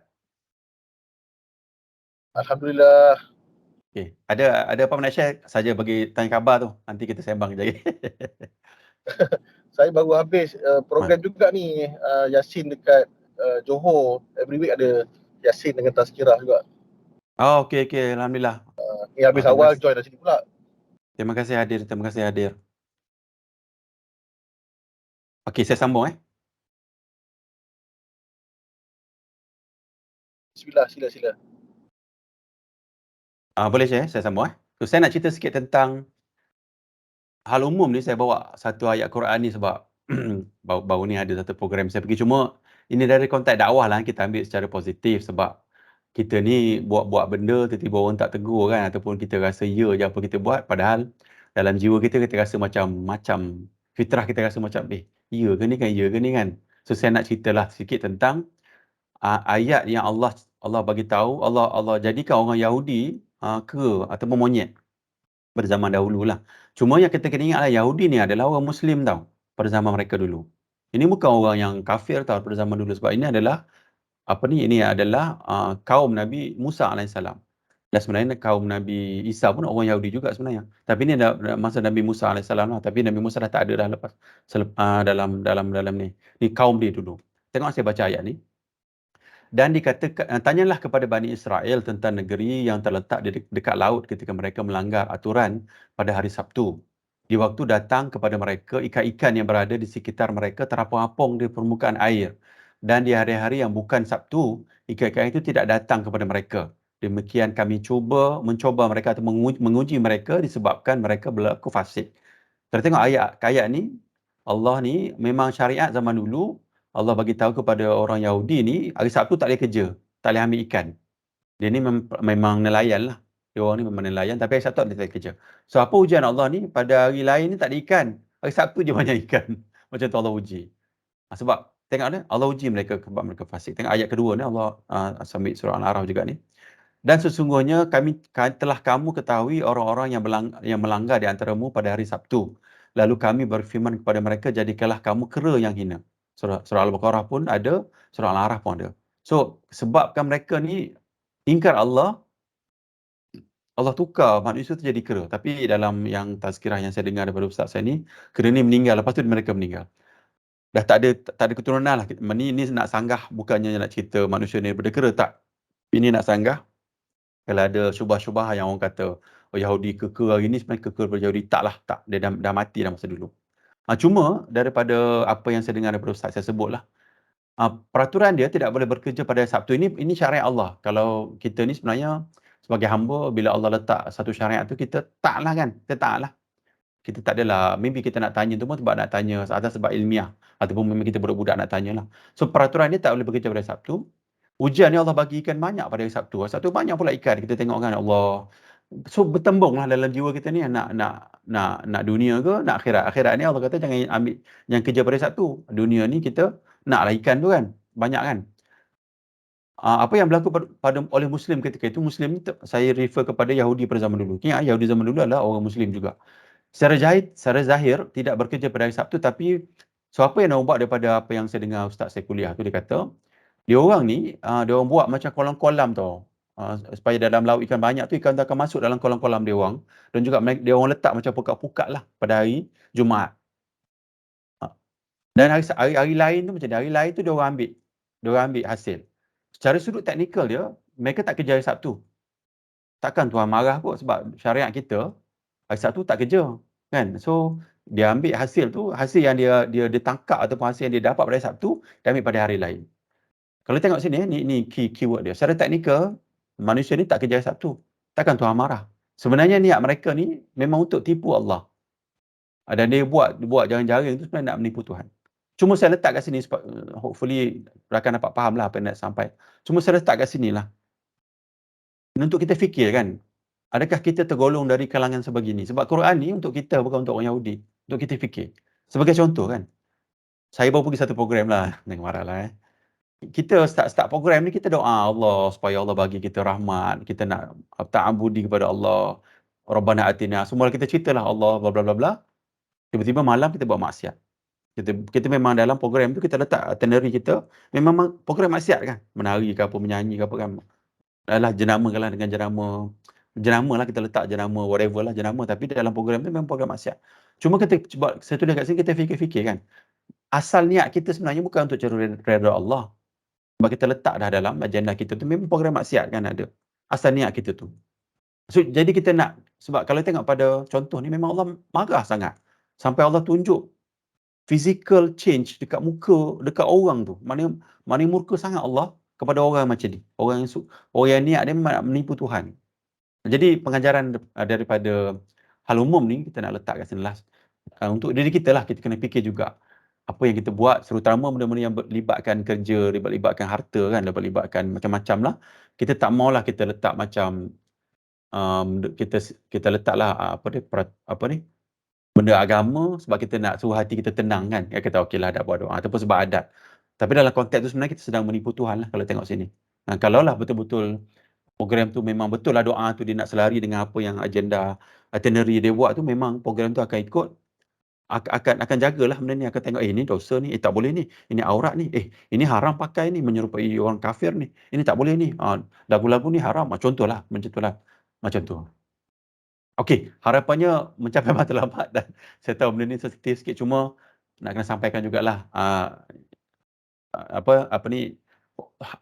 Alhamdulillah. Okey, ada apa nak share? Saja bagi tanya khabar tu. Nanti kita sembang kejap lagi. Saya baru habis program juga ni, Yasin dekat Johor. Every week ada Yasin dengan tazkirah juga. Oh, okey. Alhamdulillah. Ni habis awal join dari sini pula. Terima kasih hadir. Okey, saya sambung Bismillah, sila. Boleh saya sambung So, saya nak cerita sikit tentang hal umum ni. Saya bawa satu ayat Quran ni sebab baru ni ada satu program saya pergi. Cuma ini dari konteks dakwah lah, kita ambil secara positif sebab kita ni buat benda tiba-tiba orang tak tegur kan, ataupun kita rasa ya je apa kita buat, padahal dalam jiwa kita rasa macam fitrah kita rasa macam ya ke ni kan. So saya nak ceritalah sikit tentang ayat yang Allah bagi tahu, Allah jadikan orang Yahudi kera ataupun monyet pada zaman dahululah. Cuma yang kita kena ingatlah, Yahudi ni adalah orang Muslim tau pada zaman mereka dulu. Ini bukan orang yang kafir tau pada zaman dulu, sebab ini adalah ini adalah kaum Nabi Musa alaihissalam. Dan sebenarnya kaum Nabi Isa pun orang Yahudi juga sebenarnya. Tapi ini adalah masa Nabi Musa alaihissalam lah. Tapi Nabi Musa dah tak ada dah lepas dalam ni. Ni kaum dia dulu. Tengok saya baca ayat ni. Dan dikatakan, tanyalah kepada Bani Israel tentang negeri yang terletak dekat laut ketika mereka melanggar aturan pada hari Sabtu. Di waktu datang kepada mereka ikan-ikan yang berada di sekitar mereka terapung-apung di permukaan air. Dan di hari-hari yang bukan Sabtu, ikan-ikan itu tidak datang kepada mereka. Demikian kami mencoba mereka atau menguji mereka disebabkan mereka berlaku fasik. Kita tengok ayat ni, Allah ni memang syariat zaman dulu, Allah bagi tahu kepada orang Yahudi ni, hari Sabtu tak boleh kerja, tak boleh ambil ikan. Dia ni memang nelayan lah. Dia orang ni memang nelayan, tapi hari Sabtu tak boleh kerja. So apa ujian Allah ni? Pada hari lain ni tak ada ikan. Hari Sabtu je banyak ikan. Macam tu Allah uji. Sebab tengok ni, Allah uji mereka sebab mereka fasik. Tengok ayat kedua ni, Allah sambil surah Al-A'raf juga ni. Dan sesungguhnya telah kamu ketahui orang-orang yang melanggar di antaramu pada hari Sabtu. Lalu kami berfirman kepada mereka, jadikanlah kamu kera yang hina. Surah Al-Baqarah pun ada, surah Al-A'raf pun ada. So, sebabkan mereka ni ingkar Allah tukar manusia tu jadi kera. Tapi dalam yang tazkirah yang saya dengar daripada ustaz saya ni, kera ni meninggal, lepas tu mereka meninggal. Dah tak ada keturunan lah. Ni nak sanggah, bukannya nak cerita manusia ni daripada kera, tak. Ini nak sanggah kalau ada syubah-syubah yang orang kata Yahudi kekal hari ni, sebenarnya kekal daripada Yahudi, tak, dia dah mati dah masa dulu. Cuma daripada apa yang saya dengar daripada ustaz saya sebutlah, peraturan dia tidak boleh bekerja pada Sabtu. Ini syariat Allah. Kalau kita ni sebenarnya sebagai hamba, bila Allah letak satu syariat tu, kita taatlah kan, kita tak adalah, maybe kita nak tanya tu pun sebab nak tanya atas sebab ilmiah, ataupun memang kita budak-budak nak tanyalah. So peraturan dia tak boleh bekerja pada Sabtu. Ujian ni Allah bagi ikan banyak pada hari Sabtu. Hari Sabtu banyak pula ikan. Kita tengok kan, Allah. So bertembunglah dalam jiwa kita ni, nak dunia ke nak akhirat. Akhirat ni Allah kata jangan kerja pada hari Sabtu. Dunia ni kita naklah ikan tu kan. Banyak kan. Apa yang berlaku oleh Muslim ketika itu, Muslim ni saya refer kepada Yahudi pada zaman dulu. Ingat, Yahudi zaman dulu adalah orang Muslim juga. Secara zahir tidak bekerja pada hari Sabtu, tapi apa yang nak buat daripada apa yang saya dengar ustaz saya kuliah tu, dia kata dia orang ni, dia orang buat macam kolam-kolam tau. Supaya dalam laut ikan banyak tu, ikan tu akan masuk dalam kolam-kolam dia orang. Dan juga dia orang letak macam pukat-pukat lah pada hari Jumaat. Dan hari lain tu macam ni, hari lain tu dia orang ambil hasil. Secara sudut teknikal dia, mereka tak kerja hari Sabtu. Takkan Tuhan marah kot sebab syariat kita, hari Sabtu tak kerja. Kan? So, dia ambil hasil tu, hasil yang dia tangkap ataupun hasil yang dia dapat pada hari Sabtu, dia ambil pada hari lain. Kalau tengok sini, ni keyword dia. Secara teknikal, manusia ni tak kerja hari Sabtu. Takkan Tuhan marah. Sebenarnya niat mereka ni memang untuk tipu Allah. Dan dia buat jaring-jaring tu sebenarnya nak menipu Tuhan. Cuma saya letak kat sini, hopefully rakan dapat faham lah apa yang nak sampai. Cuma saya letak kat sini lah, untuk kita fikir kan, adakah kita tergolong dari kalangan sebegini? Sebab Quran ni untuk kita, bukan untuk orang Yahudi. Untuk kita fikir. Sebagai contoh kan, saya baru pergi satu program lah, jangan marah lah Kita start program ni, kita doa Allah supaya Allah bagi kita rahmat, kita nak ta'abudi kepada Allah, Rabbana atina, semua kita ceritalah Allah bla bla bla bla. Tiba-tiba malam kita buat maksiat. Kita memang dalam program tu kita letak itinerary kita memang program maksiat kan, menari ke apa, menyanyi ke apa kan. Adalah jenama kan lah, dengan jenama lah, kita letak jenama whatever lah jenama, tapi dalam program tu memang program maksiat. Cuma kita cuba, saya tulis kat sini, kita fikir-fikir kan, asal niat kita sebenarnya bukan untuk cari redha Allah. Sebab kita letak dah dalam agenda kita tu memang program maksiat kan ada. Asal niat kita tu. So, jadi kita nak, sebab kalau tengok pada contoh ni memang Allah marah sangat. Sampai Allah tunjuk physical change dekat muka, dekat orang tu. Mana murka sangat Allah kepada orang macam ni. Orang yang niat dia memang nak menipu Tuhan. Jadi pengajaran daripada hal umum ni kita nak letak kat sini lah. Untuk diri kita lah, kita kena fikir juga apa yang kita buat, terutama benda-benda yang melibatkan kerja, melibatkan harta kan, melibatkan macam-macam lah. Kita tak maulah kita letak macam kita letaklah benda agama sebab kita nak suruh hati kita tenang kan. Ya, kata okeylah dah buat doa ataupun sebab adat. Tapi dalam konteks tu sebenarnya kita sedang menipu Tuhan lah kalau tengok sini. Kalau lah betul-betul program tu memang betul lah doa tu dia nak selari dengan apa yang agenda itinerary dia buat tu, memang program tu akan ikut, akan jagalah benda ni, akan tengok ini dosa ni, tak boleh ni, ini aurat ni, ini haram pakai ni, menyerupai orang kafir ni, ini tak boleh ni, lagu-lagu ni haram, contohlah macam tu lah, macam tu. Okey, harapannya mencapai matlamat, dan saya tahu benda ni sensitif sikit, cuma nak kena sampaikan jugalah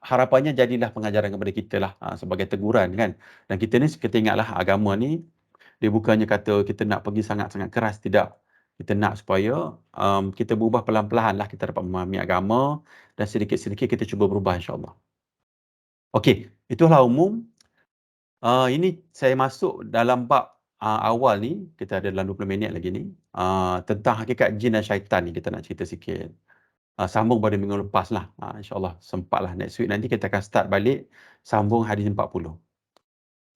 harapannya jadilah pengajaran kepada kita lah, sebagai teguran kan. Dan kita ni kita ingatlah agama ni dia bukannya kata kita nak pergi sangat-sangat keras, tidak. Kita nak supaya kita berubah pelan-pelan lah, kita dapat memahami agama dan sedikit-sedikit kita cuba berubah insya-Allah. Okey, itulah umum. Ini saya masuk dalam bab awal ni, kita ada dalam 20 minit lagi ni, tentang hakikat jin dan syaitan ni kita nak cerita sikit. Sambung pada minggu lepas lah, insyaAllah sempatlah next week nanti kita akan start balik sambung hadis 40.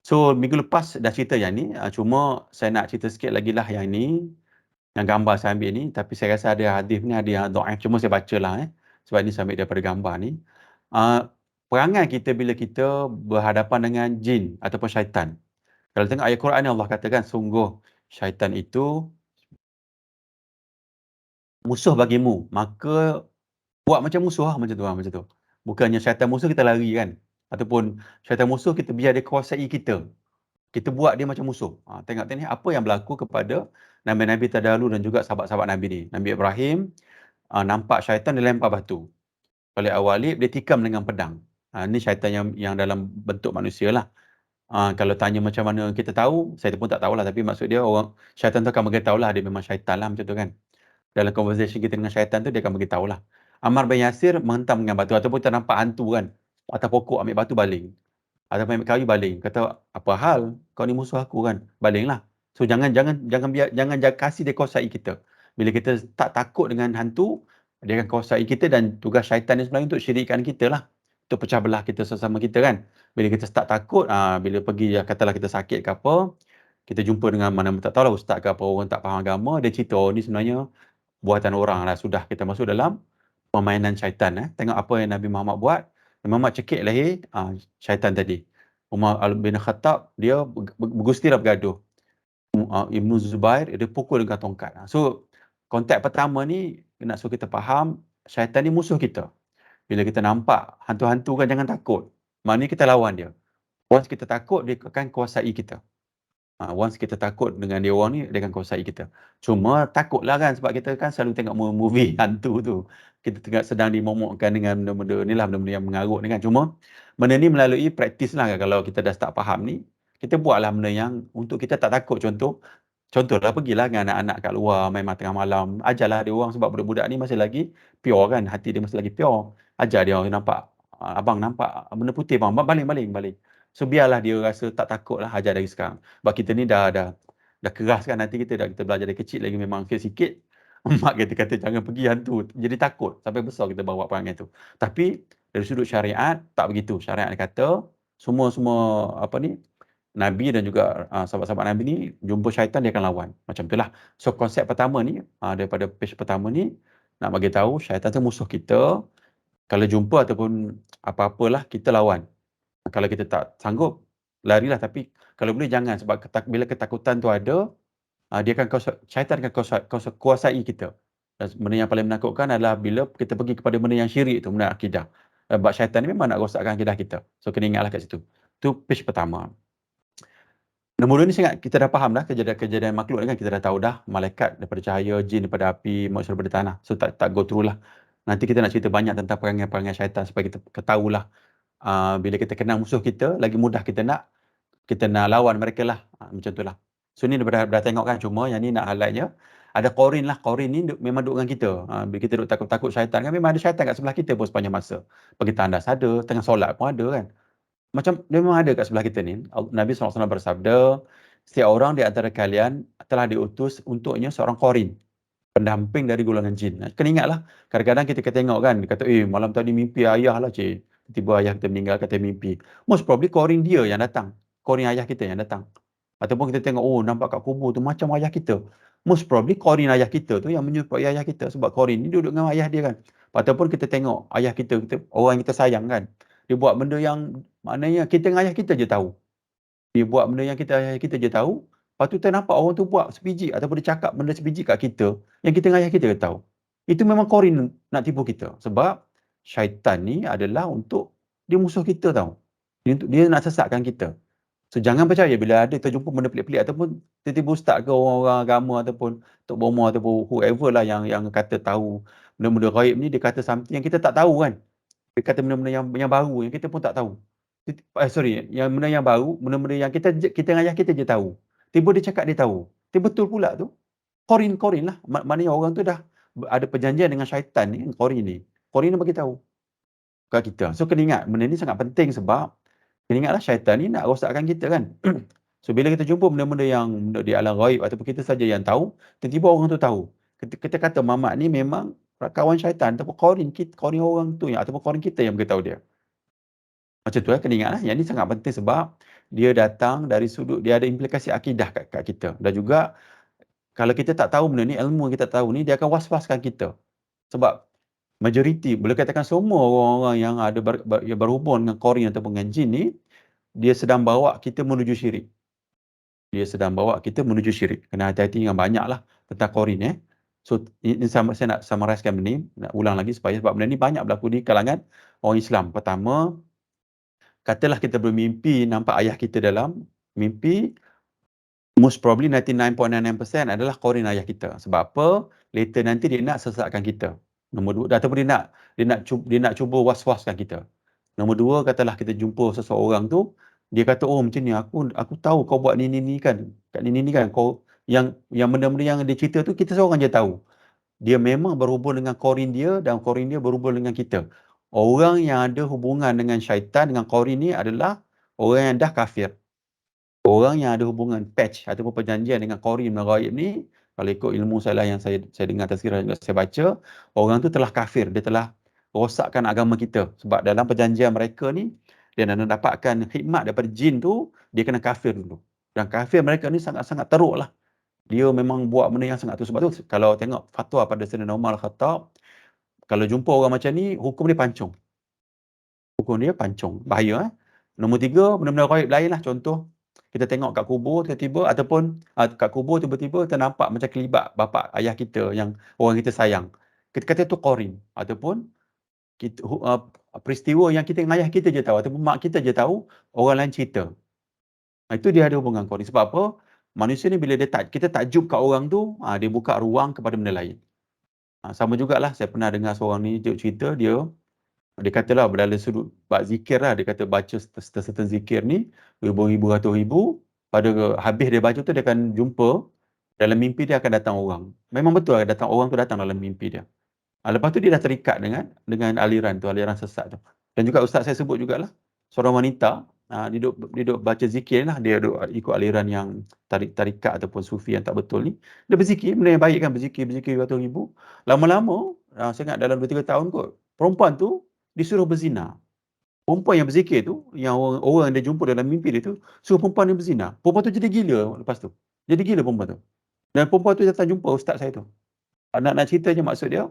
So minggu lepas dah cerita yang ni, cuma saya nak cerita sikit lagi lah yang ni, yang gambar saya ambil ni, tapi saya rasa ada hadis ni ada yang dhaif, cuma saya baca lah sebab ni saya ambil daripada gambar ni. Perangai kita bila kita berhadapan dengan jin ataupun syaitan. Kalau tengok ayat Quran ni Allah katakan, sungguh syaitan itu musuh bagimu, maka buat macam musuh lah, macam tu. Bukannya syaitan musuh kita lari kan, ataupun syaitan musuh kita biar dia kuasai kita. Kita buat dia macam musuh. Tengok ni apa yang berlaku kepada Nabi-Nabi terdahulu dan juga sahabat-sahabat Nabi ni. Nabi Ibrahim nampak syaitan dia lempar batu. Oleh Awalib dia tikam dengan pedang. Ni syaitan yang dalam bentuk manusia lah. Kalau tanya macam mana kita tahu, saya pun tak tahulah, tapi maksud dia orang syaitan tu akan beritahu lah dia memang syaitan lah, macam tu kan. Dalam conversation kita dengan syaitan tu dia akan beritahu lah. Ammar bin Yasir menghentam dengan batu, ataupun kita nampak hantu kan atas pokok, ambil batu baling, ataupun ambil kayu baling, kata apa hal kau ni musuh aku kan, balinglah. So jangan kasih dia kuasai kita. Bila kita tak takut dengan hantu, dia akan kuasai kita, dan tugas syaitan ni sebenarnya untuk syirikkan kita lah, untuk pecah belah kita sesama kita kan. Bila kita start takut, bila pergi katalah kita sakit ke apa, kita jumpa dengan mana tak tahulah ustaz ke apa, orang tak faham agama, dia cerita ni sebenarnya buatan orang lah, sudah kita masuk dalam permainan syaitan. Tengok apa yang Nabi Muhammad buat. Nabi Muhammad cekik leher syaitan tadi. Umar bin Khattab dia bergusti lah, bergaduh. Ibnu Zubair dia pukul dengan tongkat. So konteks pertama ni nak suruh kita faham syaitan ni musuh kita. Bila kita nampak hantu-hantu kan, jangan takut. Maknanya kita lawan dia. Once kita takut, dia akan kuasai kita. Once kita takut dengan dia orang ni, dia akan kuasai kita. Cuma takutlah kan, sebab kita kan selalu tengok movie hantu tu. Kita tengok sedang dimomokkan dengan benda-benda ni lah, benda-benda yang mengarut ni kan. Cuma benda ni melalui praktis lah kan. Kalau kita dah start faham ni, kita buatlah benda yang untuk kita tak takut. Contohlah pergilah dengan anak-anak kat luar, main tengah malam. Ajarlah dia orang, sebab budak-budak ni masih lagi pure kan. Hati dia masih lagi pure. Ajar dia, nampak, abang nampak benda putih bang, baling. So biarlah dia rasa tak takut lah, ajar dari sekarang. Sebab kita ni dah keras kan, nanti kita belajar dari kecil lagi memang sikit-sikit. Mak kita kata jangan pergi hantu. Jadi takut. Sampai besar kita bawa perangai tu. Tapi dari sudut syariat, tak begitu. Syariat kata, semua apa ni, Nabi dan juga sahabat-sahabat Nabi ni, jumpa syaitan dia akan lawan. Macam itulah. So konsep pertama ni, daripada page pertama ni, nak bagi tahu syaitan tu musuh kita. Kalau jumpa ataupun apa-apalah, kita lawan. Kalau kita tak sanggup, larilah. Tapi kalau boleh jangan. Sebab bila ketakutan tu ada, dia akan syaitan akan kuasai kita. Dan benda yang paling menakutkan adalah bila kita pergi kepada benda yang syirik tu, benda akidah. Sebab syaitan ni memang nak rosakkan akidah kita. So kena ingatlah kat situ. Tu page pertama. Nombor 2 ni kita dah faham dah kejadian makhluk ni kan, kita dah tahu dah malaikat daripada cahaya, jin daripada api, manusia daripada tanah. So tak go through lah. Nanti kita nak cerita banyak tentang perangai-perangai syaitan supaya kita ketahuilah bila kita kenal musuh kita, lagi mudah kita nak lawan mereka lah. Macam tu lah. So ni dah tengok kan, cuma yang ni nak highlightnya ada Qorin lah. Qorin ni memang duduk dengan kita. Bila kita duduk takut-takut syaitan kan, memang ada syaitan kat sebelah kita pun sepanjang masa. Pagi tandas ada, tengah solat pun ada kan. Macam dia memang ada kat sebelah kita ni. Nabi SAW bersabda, setiap orang di antara kalian telah diutus untuknya seorang Qorin, pendamping dari golongan jin. Kena ingatlah, kadang-kadang kita tengok kan, dia kata, malam tadi mimpi ayah lah cik. Tiba-tiba ayah kita meninggal, kata mimpi. Most probably Qorin dia yang datang. Qorin ayah kita yang datang. Ataupun kita tengok, nampak kat kubur tu macam ayah kita. Most probably Qorin ayah kita tu yang menyerupai ayah kita. Sebab Qorin ni duduk dengan ayah dia kan. Ataupun kita tengok ayah kita, orang yang kita sayang kan. Dia buat benda yang maknanya kita dengan ayah kita je tahu. Dia buat benda yang ayah kita je tahu. Lepas tu kita nampak orang tu buat sebiji ataupun dia cakap benda sebiji kat kita yang kita dengan ayah kita je tahu. Itu memang Qorin nak tipu kita. Sebab syaitan ni adalah untuk dia musuh kita tau. Dia nak sesatkan kita. So jangan percaya bila ada terjumpa benda pelik-pelik ataupun tiba-tiba ustaz ke orang-orang agama ataupun Tok Bomo ataupun whoever lah yang kata tahu benda-benda gaib ni, dia kata something yang kita tak tahu kan. Dia kata benda-benda yang baru yang kita pun tak tahu. Yang benda yang baru, benda-benda yang kita dengan ayah kita je tahu. Tiba dia cakap dia tahu. Dia betul pula tu. Qorin lah. Maknanya orang tu dah ada perjanjian dengan syaitan ni, Qorin ni. Qorin ni bagi tahu kat kita. So kena ingat, benda ni sangat penting sebab kena ingatlah syaitan ni nak rosakkan kita kan. So bila kita jumpa benda-benda yang di alam gaib ataupun kita saja yang tahu, tiba-tiba orang tu tahu. Kita kata Mamat ni memang kawan syaitan ataupun Qorin orang tu yang ataupun Qorin kita yang beritahu dia. Macam tu kena ingatlah. Yang ni sangat penting sebab dia datang dari sudut, dia ada implikasi akidah kat kita. Dan juga kalau kita tak tahu benda ni, ilmu yang kita tahu ni, dia akan was-waskan kita. Sebab majoriti, boleh katakan semua orang-orang yang ada berhubung dengan Qorin ataupun dengan jin ni, dia sedang bawa kita menuju syirik. Kena hati-hati dengan banyak lah tentang Qorin. So ini saya nak summarizekan benda ni, nak ulang lagi sebab benda ni banyak berlaku di kalangan orang Islam. Pertama, katalah kita bermimpi nampak ayah kita dalam mimpi, most probably 99.99% adalah Qorin ayah kita. Sebab apa? Later nanti dia nak sesatkan kita. Nombor 2, ataupun dia nak cuba was-waskan kita. Nombor 2, katalah kita jumpa seseorang tu, dia kata, macam ni, aku tahu kau buat ni kan. Kat ni kan. Kau yang benda-benda yang dia cerita tu, kita seorang je tahu. Dia memang berhubung dengan Qorin dia dan Qorin dia berhubung dengan kita. Orang yang ada hubungan dengan syaitan, dengan Qorin ni adalah orang yang dah kafir. Orang yang ada hubungan patch ataupun perjanjian dengan Qorin dan gaib ni, kalau ikut ilmu saya lah yang saya dengar tazkirah juga saya baca, orang tu telah kafir. Dia telah rosakkan agama kita. Sebab dalam perjanjian mereka ni, dia nak dapatkan khidmat daripada jin tu, dia kena kafir dulu. Dan kafir mereka ni sangat-sangat teruk lah. Dia memang buat benda yang sangat tu. Sebab tu kalau tengok fatwa pada Sayyidina Umar Al-Khattab, kalau jumpa orang macam ni, hukum dia pancung. Bahaya. Nombor 3, benda-benda gaib lain lah. Contoh, kita tengok kat kubur tiba-tiba ataupun kat kubur tiba-tiba ternampak macam kelibat bapa ayah kita yang orang kita sayang. Kita kata tu Qorin. Ataupun peristiwa yang kita dengan ayah kita je tahu ataupun mak kita je tahu, orang lain cerita. Itu dia ada hubungan Qorin. Sebab apa? Manusia ni bila kita takjub kat orang tu, dia buka ruang kepada benda lain. Sama jugalah, saya pernah dengar seorang ni cerita, dia katalah dalam sudut bab zikir lah, dia kata baca certain zikir ni, ribu-ribu, ratus ribu, pada habis dia baca tu, dia akan jumpa, dalam mimpi dia akan datang orang. Memang betul lah, orang tu datang dalam mimpi dia. Lepas tu dia dah terikat dengan aliran tu, aliran sesat tu. Dan juga ustaz saya sebut jugalah, seorang wanita, dia duk baca zikir lah, dia duk ikut aliran yang tarikat ataupun sufi yang tak betul ni, dia berzikir, benda yang baik kan, berzikir ratus ribu. Lama-lama, saya ingat dalam 2-3 tahun kot, perempuan tu disuruh berzina. Perempuan yang berzikir tu, yang orang dia jumpa dalam mimpi dia tu, suruh perempuan ni berzina. Perempuan tu jadi gila lepas tu. Jadi gila perempuan tu. Dan perempuan tu datang jumpa ustaz saya tu. Nak ceritanya maksud dia,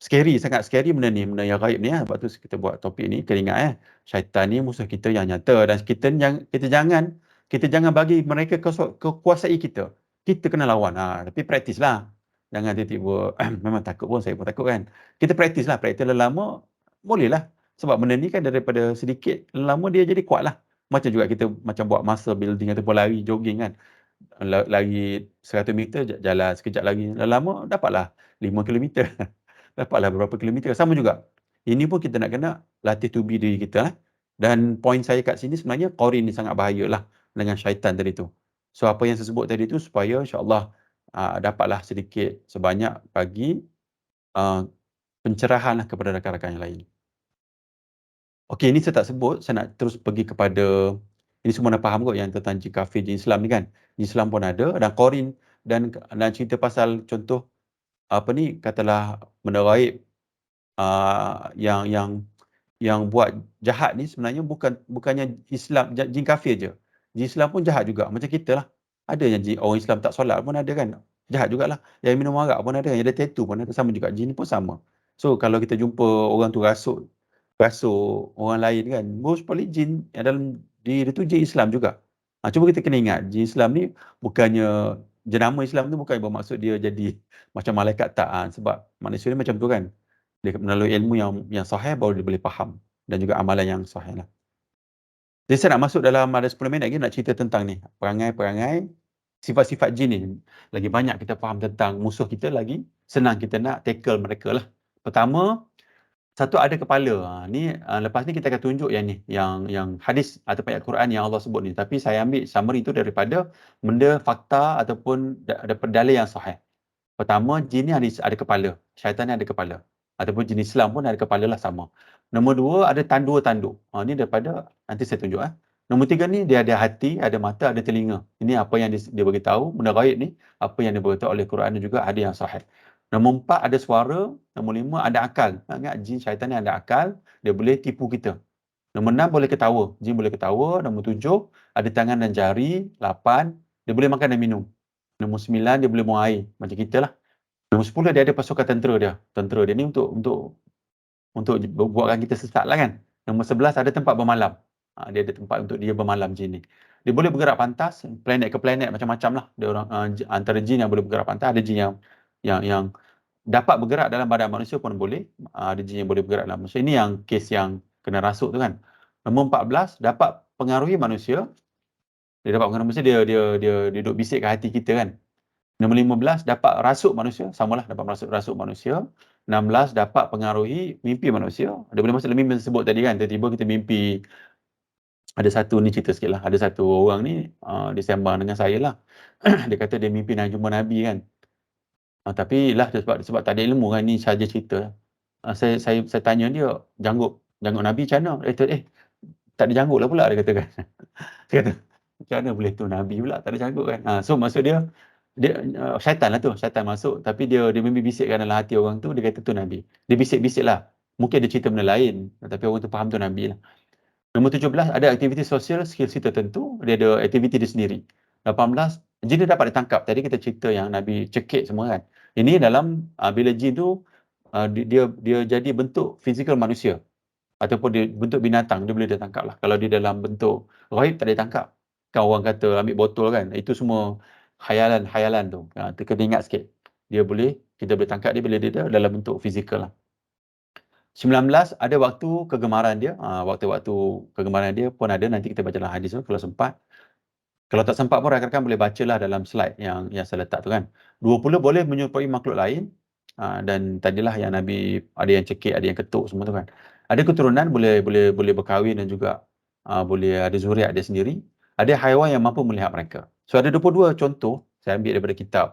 sangat scary benda ni, benda yang gaib ni. Sebab tu kita buat topik ni, kena ingat syaitan ni musuh kita yang nyata, dan kita jangan bagi mereka kekuasai kita. Kita kena lawan. Tapi praktis lah. Jangan tiba-tiba, memang takut pun, saya pun takut kan. Kita praktis lama, boleh lah. Sebab benda ni kan daripada sedikit, lama dia jadi kuat lah. Macam juga kita macam buat muscle building ataupun lari, jogging kan. Lari 100 meter, jalan sekejap lagi. Lama dapatlah 5 kilometer. Dapatlah berapa kilometer. Sama juga. Ini pun kita nak kena latih tubi diri kita lah. Dan poin saya kat sini sebenarnya qarin ni sangat bahaya lah dengan syaitan tadi tu. So apa yang saya sebut tadi tu supaya insya-Allah dapatlah sedikit sebanyak bagi pencerahan lah kepada rakan-rakan yang lain. Okey, ini saya tak sebut, saya nak terus pergi kepada, ini semua dah faham kot yang tentang jin kafir, jin Islam ni kan. Jin Islam pun ada, dan qarin dan cerita pasal contoh katalah benda gaib yang buat jahat ni sebenarnya bukannya Islam, jin kafir je. Jin Islam pun jahat juga macam kita lah. Ada yang orang Islam tak solat pun ada kan. Jahat jugalah. Yang minum arak pun ada, yang ada tattoo pun ada, sama juga. Jin pun sama. So kalau kita jumpa orang tu rasuk orang lain kan, most probably jin yang dalam diri tu jin Islam juga. Cuba kita kena ingat, jin Islam ni bukannya, jenama Islam tu bukan bermaksud dia jadi macam malaikat tak. Sebab manusia ni macam tu kan. Dia melalui ilmu yang sahih baru dia boleh faham, dan juga amalan yang sahih lah. Jadi saya nak masuk dalam ada 10 minit lagi nak cerita tentang ni, perangai-perangai sifat-sifat jin ni. Lagi banyak kita faham tentang musuh kita, lagi senang kita nak tackle mereka lah. Pertama, satu ada kepala. Ni lepas ni kita akan tunjuk yang ni, yang hadis atau ayat Quran yang Allah sebut ni. Tapi saya ambil summary tu daripada benda fakta ataupun daripada dalil yang sahih. Pertama, jin ni ada kepala. Syaitan ni ada kepala. Ataupun jin Islam pun ada kepala lah, sama. Nombor 2, ada tanduk-tanduk. Ni daripada, nanti saya tunjuk. Nombor 3 ni, dia ada hati, ada mata, ada telinga. Ini apa yang dia beritahu, benda gaib ni, apa yang dia beritahu oleh Quran dan juga ada yang sahih. Nombor 4, ada suara. Nombor 5, ada akal. Ingat, jin syaitan ni ada akal, dia boleh tipu kita. Nombor 6, boleh ketawa. Jin boleh ketawa. Nombor 7, ada tangan dan jari. 8, dia boleh makan dan minum. Nombor 9, dia boleh buang air. Macam kita lah. Nombor 10, dia ada pasukan tentera dia. Tentera dia ni untuk buatkan kita sesat lah kan. Nombor 11, ada tempat bermalam. Dia ada tempat untuk dia bermalam, jin ni. Dia boleh bergerak pantas, planet ke planet, macam-macam lah. Dia orang, antara jin yang boleh bergerak pantas, ada jin yang dapat bergerak dalam badan manusia pun boleh. Ada jin yang boleh bergerak dalam manusia. Ini yang kes yang kena rasuk tu kan. Nombor 14, dapat pengaruhi manusia. Dia dapat pengaruhi manusia, dia duduk bisik ke hati kita kan. Nombor 15, dapat rasuk manusia. Samalah, dapat rasuk manusia. 16, dapat pengaruhi mimpi manusia. Dia boleh masuk dalam mimpi yang sebut tadi kan. Tiba-tiba kita mimpi, ada satu ni cerita sikit lah. Ada satu orang ni, dia sembang dengan saya lah. Dia kata dia mimpi nak jumpa Nabi kan. Tapi lah sebab tak ada ilmu kan, ni saja cerita. Saya tanya dia, janggut Nabi macam mana? Dia kata, tak ada janggut lah pula, dia kata kan. Saya kata, macam mana boleh tu Nabi pula tak ada janggut kan. So maksud dia syaitan lah tu, syaitan masuk, tapi dia mimpi bisikkan dalam hati orang tu, dia kata tu Nabi. Dia bisik-bisik lah. Mungkin dia cerita benda lain, tapi orang tu faham tu Nabi lah. Nombor 17, ada aktiviti sosial, skill tertentu, dia ada aktiviti dia sendiri. 18, jin dia dapat ditangkap. Tadi kita cerita yang Nabi cekik semua kan. Ini dalam, bila jin tu, dia jadi bentuk fizikal manusia. Ataupun dia bentuk binatang, dia boleh ditangkap lah. Kalau dia dalam bentuk gaib, tak boleh tangkap. Kan orang kata ambil botol kan, itu semua hayalan tu. Kena ingat sikit. Kita boleh tangkap dia bila dia dalam bentuk fizikal lah. 19, ada waktu kegemaran dia. Waktu-waktu kegemaran dia pun ada, nanti kita baca dalam hadis tu kalau sempat. Kalau tak sempat pun rakan-rakan boleh bacalah dalam slide yang saya letak tu kan. 20, boleh menyerupai makhluk lain. Dan tadilah yang Nabi, ada yang cekik, ada yang ketuk semua tu kan. Ada keturunan, boleh berkahwin dan juga boleh ada zuriat dia sendiri. Ada haiwan yang mampu melihat mereka. So ada 22 contoh, saya ambil daripada kitab.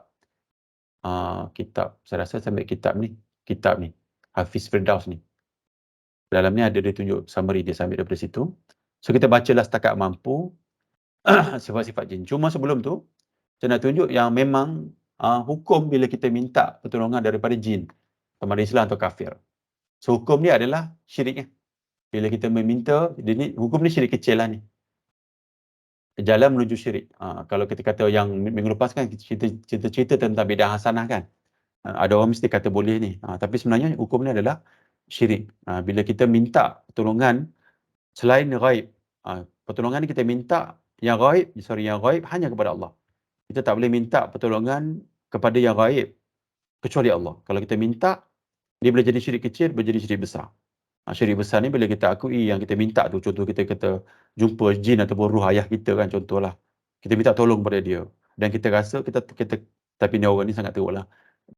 Saya rasa saya ambil kitab ni. Hafiz Firdaus ni. Dalam ni ada dia tunjuk summary dia, saya ambil daripada situ. So kita bacalah setakat mampu sifat-sifat jin. Cuma sebelum tu, saya nak tunjuk yang memang hukum bila kita minta pertolongan daripada jin, sama ada Islam atau kafir. So hukum ni adalah syirik. Bila kita meminta, hukum ni syirik kecil lah ni. Jalan menuju syirik. Kalau kita kata yang minggu lepas kan, kita cerita tentang bidah hasanah kan. Ada orang mesti kata boleh ni. Tapi sebenarnya hukum ni adalah syirik. Bila kita minta pertolongan selain ghaib, pertolongan ni kita minta yang ghaib hanya kepada Allah. Kita tak boleh minta pertolongan kepada yang ghaib kecuali Allah. Kalau kita minta, dia boleh jadi syirik kecil, boleh jadi syirik besar. Syirik besar ni bila kita akui yang kita minta tu, contoh kita kata jumpa jin ataupun ruh ayah kita kan, contohlah. Kita minta tolong pada dia. Dan kita rasa, kita tapi ni orang ni sangat teruk lah.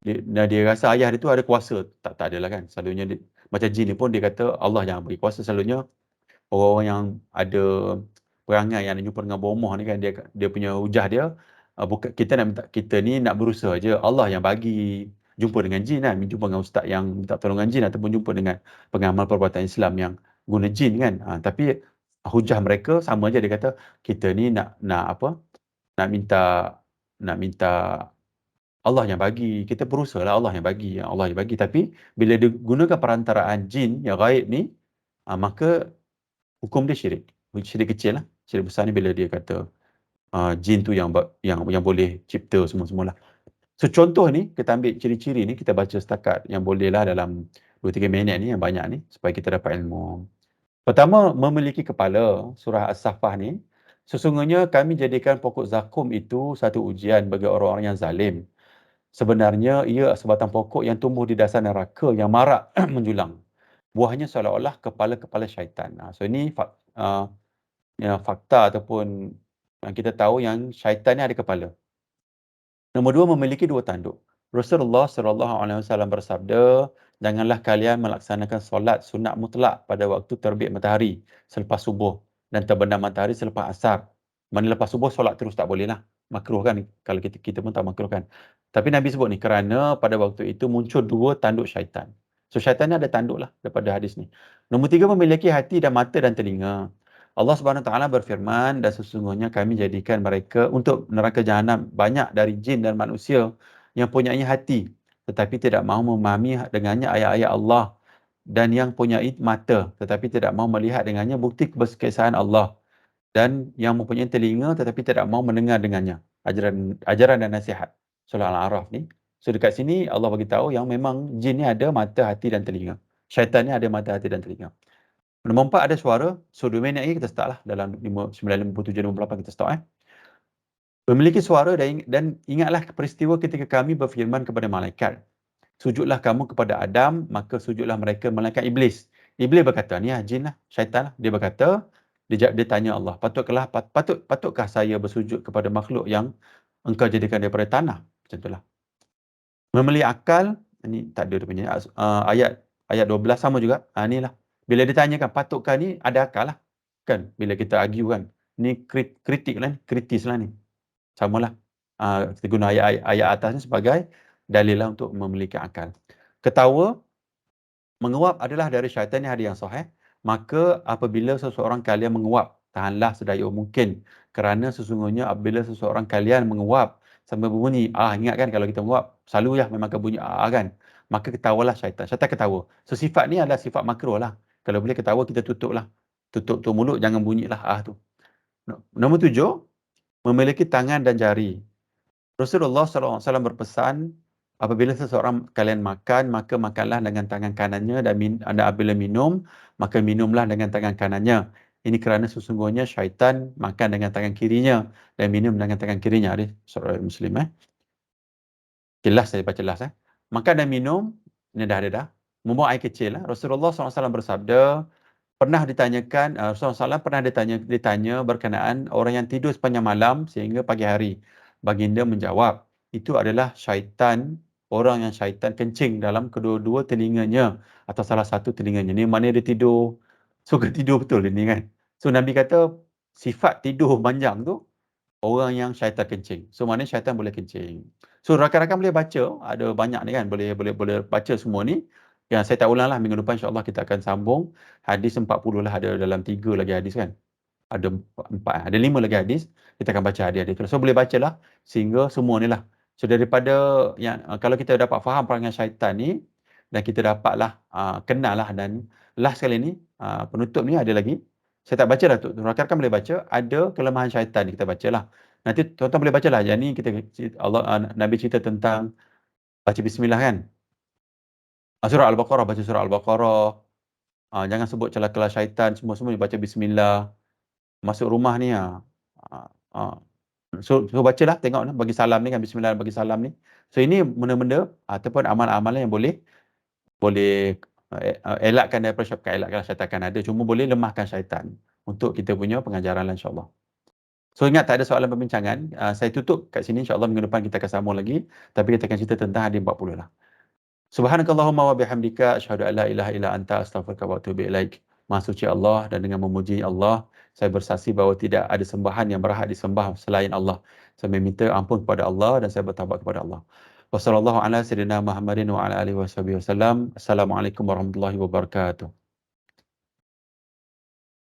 Dia rasa ayah dia tu ada kuasa. Tak adalah kan. Selalunya macam jin ni pun dia kata Allah yang beri kuasa. Selalunya orang-orang yang ada perangai yang jumpa dengan bomoh ni kan, dia punya hujah dia, bukan kita nak minta, kita ni nak berusaha je, Allah yang bagi. Jumpa dengan jin kan, jumpa dengan ustaz yang minta tolongan jin, ataupun jumpa dengan pengamal perbuatan Islam yang guna jin kan. Tapi hujah mereka sama je, dia kata kita ni nak minta Allah yang bagi. Kita berusaha lah Allah yang bagi. Tapi bila dia gunakan perantaraan jin yang gaib ni, maka hukum dia syirik. Syirik kecil lah. Syirik besar ni bila dia kata jin tu yang boleh cipta semua-semualah. So contoh ni, kita ambil ciri-ciri ni, kita baca setakat yang boleh lah dalam 2-3 minit ni, yang banyak ni, supaya kita dapat ilmu. Pertama, memiliki kepala. Surah As-Saffah ni, sesungguhnya kami jadikan pokok zakum itu satu ujian bagi orang-orang yang zalim. Sebenarnya ia sebatang pokok yang tumbuh di dasar neraka yang marak menjulang. Buahnya seolah-olah kepala-kepala syaitan. So ini fakta ataupun yang kita tahu yang syaitan ni ada kepala. Nombor 2, memiliki 2 tanduk. Rasulullah SAW bersabda, janganlah kalian melaksanakan solat sunat mutlak pada waktu terbit matahari selepas subuh dan terbenam matahari selepas asar. Mana lepas subuh solat terus tak boleh lah. Makruh kan, kalau kita pun tak makruh kan. Tapi Nabi sebut ni, kerana pada waktu itu muncul 2 tanduk syaitan. So syaitan ni ada tanduk lah daripada hadis ni. Nombor 3, memiliki hati dan mata dan telinga. Allah Subhanahu Taala berfirman, dan sesungguhnya kami jadikan mereka untuk neraka jahanam banyak dari jin dan manusia yang punyai hati tetapi tidak mahu memahami dengannya ayat-ayat Allah, dan yang punyai mata tetapi tidak mahu melihat dengannya bukti kebesaran Allah, dan yang mempunyai telinga tetapi tidak mahu mendengar dengannya ajaran dan nasihat. Surah Al-A'raf ni. So dekat sini Allah bagi tahu yang memang jin ni ada mata, hati dan telinga. Syaitan ni ada mata, hati dan telinga. Nombor 4, ada suara. So 2 minit lagi kita start lah. Dalam 9:57-58 kita start. Memiliki suara dan ingatlah peristiwa ketika kami berfirman kepada malaikat, sujudlah kamu kepada Adam, maka sujudlah mereka malaikat iblis. Iblis berkata, ni jin lah, syaitan lah. Dia berkata, dia tanya Allah, patutkah saya bersujud kepada makhluk yang engkau jadikan daripada tanah? Macam itulah. Memiliki akal, ini tak ada dia punya ayat 12 sama juga. Inilah. Bila ditanyakan patutkah ni ada akal lah. Kan? Bila kita argue kan. Ni kritik lah ni. Kritis lah ni. Samalah. Kita guna ayat atas ni sebagai dalil lah untuk memiliki akal. Ketawa, menguap adalah dari syaitan ni, ada yang sahih. Maka apabila seseorang kalian menguap, tahanlah sedaya mungkin. Kerana sesungguhnya apabila seseorang kalian menguap sambil berbunyi, ingat kan kalau kita menguap, selalu memang akan bunyi kan. Maka ketawalah syaitan. Syaitan ketawa. So sifat ni adalah sifat makruh lah. Kalau boleh ketawa, kita tutup lah. Tutup mulut, jangan bunyilah tu. Nombor 7, memiliki tangan dan jari. Rasulullah SAW berpesan, apabila seseorang kalian makan, maka makanlah dengan tangan kanannya, dan apabila minum, maka minumlah dengan tangan kanannya. Ini kerana sesungguhnya syaitan makan dengan tangan kirinya dan minum dengan tangan kirinya. Ada surah Muslim. Jelas, saya baca jelas. Makan dan minum, ini dah. Membuang air kecil. Rasulullah SAW bersabda, Rasulullah SAW pernah ditanya berkenaan orang yang tidur sepanjang malam sehingga pagi hari. Baginda menjawab, itu adalah syaitan, orang yang syaitan kencing dalam kedua-dua telinganya atau salah satu telinganya. Ni mana dia tidur, suka tidur betul ni kan. So Nabi kata sifat tidur panjang tu orang yang syaitan kencing. So mana syaitan boleh kencing. So rakan-rakan boleh baca, ada banyak ni kan, boleh baca semua ni. Yang saya tak ulang lah, minggu depan insyaAllah kita akan sambung. Hadis 40 lah, ada dalam 3 lagi hadis kan. ada 4, ada 5 lagi hadis, kita akan baca hadis-hadis tu. So boleh bacalah sehingga semua ni lah. So daripada yang kalau kita dapat faham perangai syaitan ni dan kita dapatlah kenal lah, dan last sekali ni penutup ni ada lagi. Saya tak baca dah tu. Rakan-rakan boleh baca, ada kelemahan syaitan ni kita bacalah. Nanti tuan-tuan boleh bacalah. Yang ni kita Nabi cerita tentang baca bismillah kan. Surah Al-Baqarah, baca surah Al-Baqarah. Jangan sebut celah-celah syaitan, semua baca bismillah. Masuk rumah ni So bacalah, tengok bagi salam ni kan, bismillah bagi salam ni. So ini benda-benda ataupun amalan-amalan yang boleh elakkan daripada syaitan. Elakkan syaitan akan ada, cuma boleh lemahkan syaitan untuk kita punya pengajaran lah, insyaAllah. So ingat, tak ada soalan perbincangan. Saya tutup kat sini, insyaAllah minggu depan kita akan sambung lagi. Tapi kita akan cerita tentang hadis 40 lah. Subhanakallahumma wa bihamdika asyhadu an la ilaha illa anta astaghfiruka wa atubu ilaik. Maha suci Allah, dan dengan memuji Allah, saya bersaksi bahawa tidak ada sembahan yang berhak disembah selain Allah. Saya meminta ampun kepada Allah dan saya bertaubat kepada Allah. Wassallallahu ala sayyidina Muhammadin wa ala alihi wasallam. Assalamualaikum warahmatullahi wabarakatuh.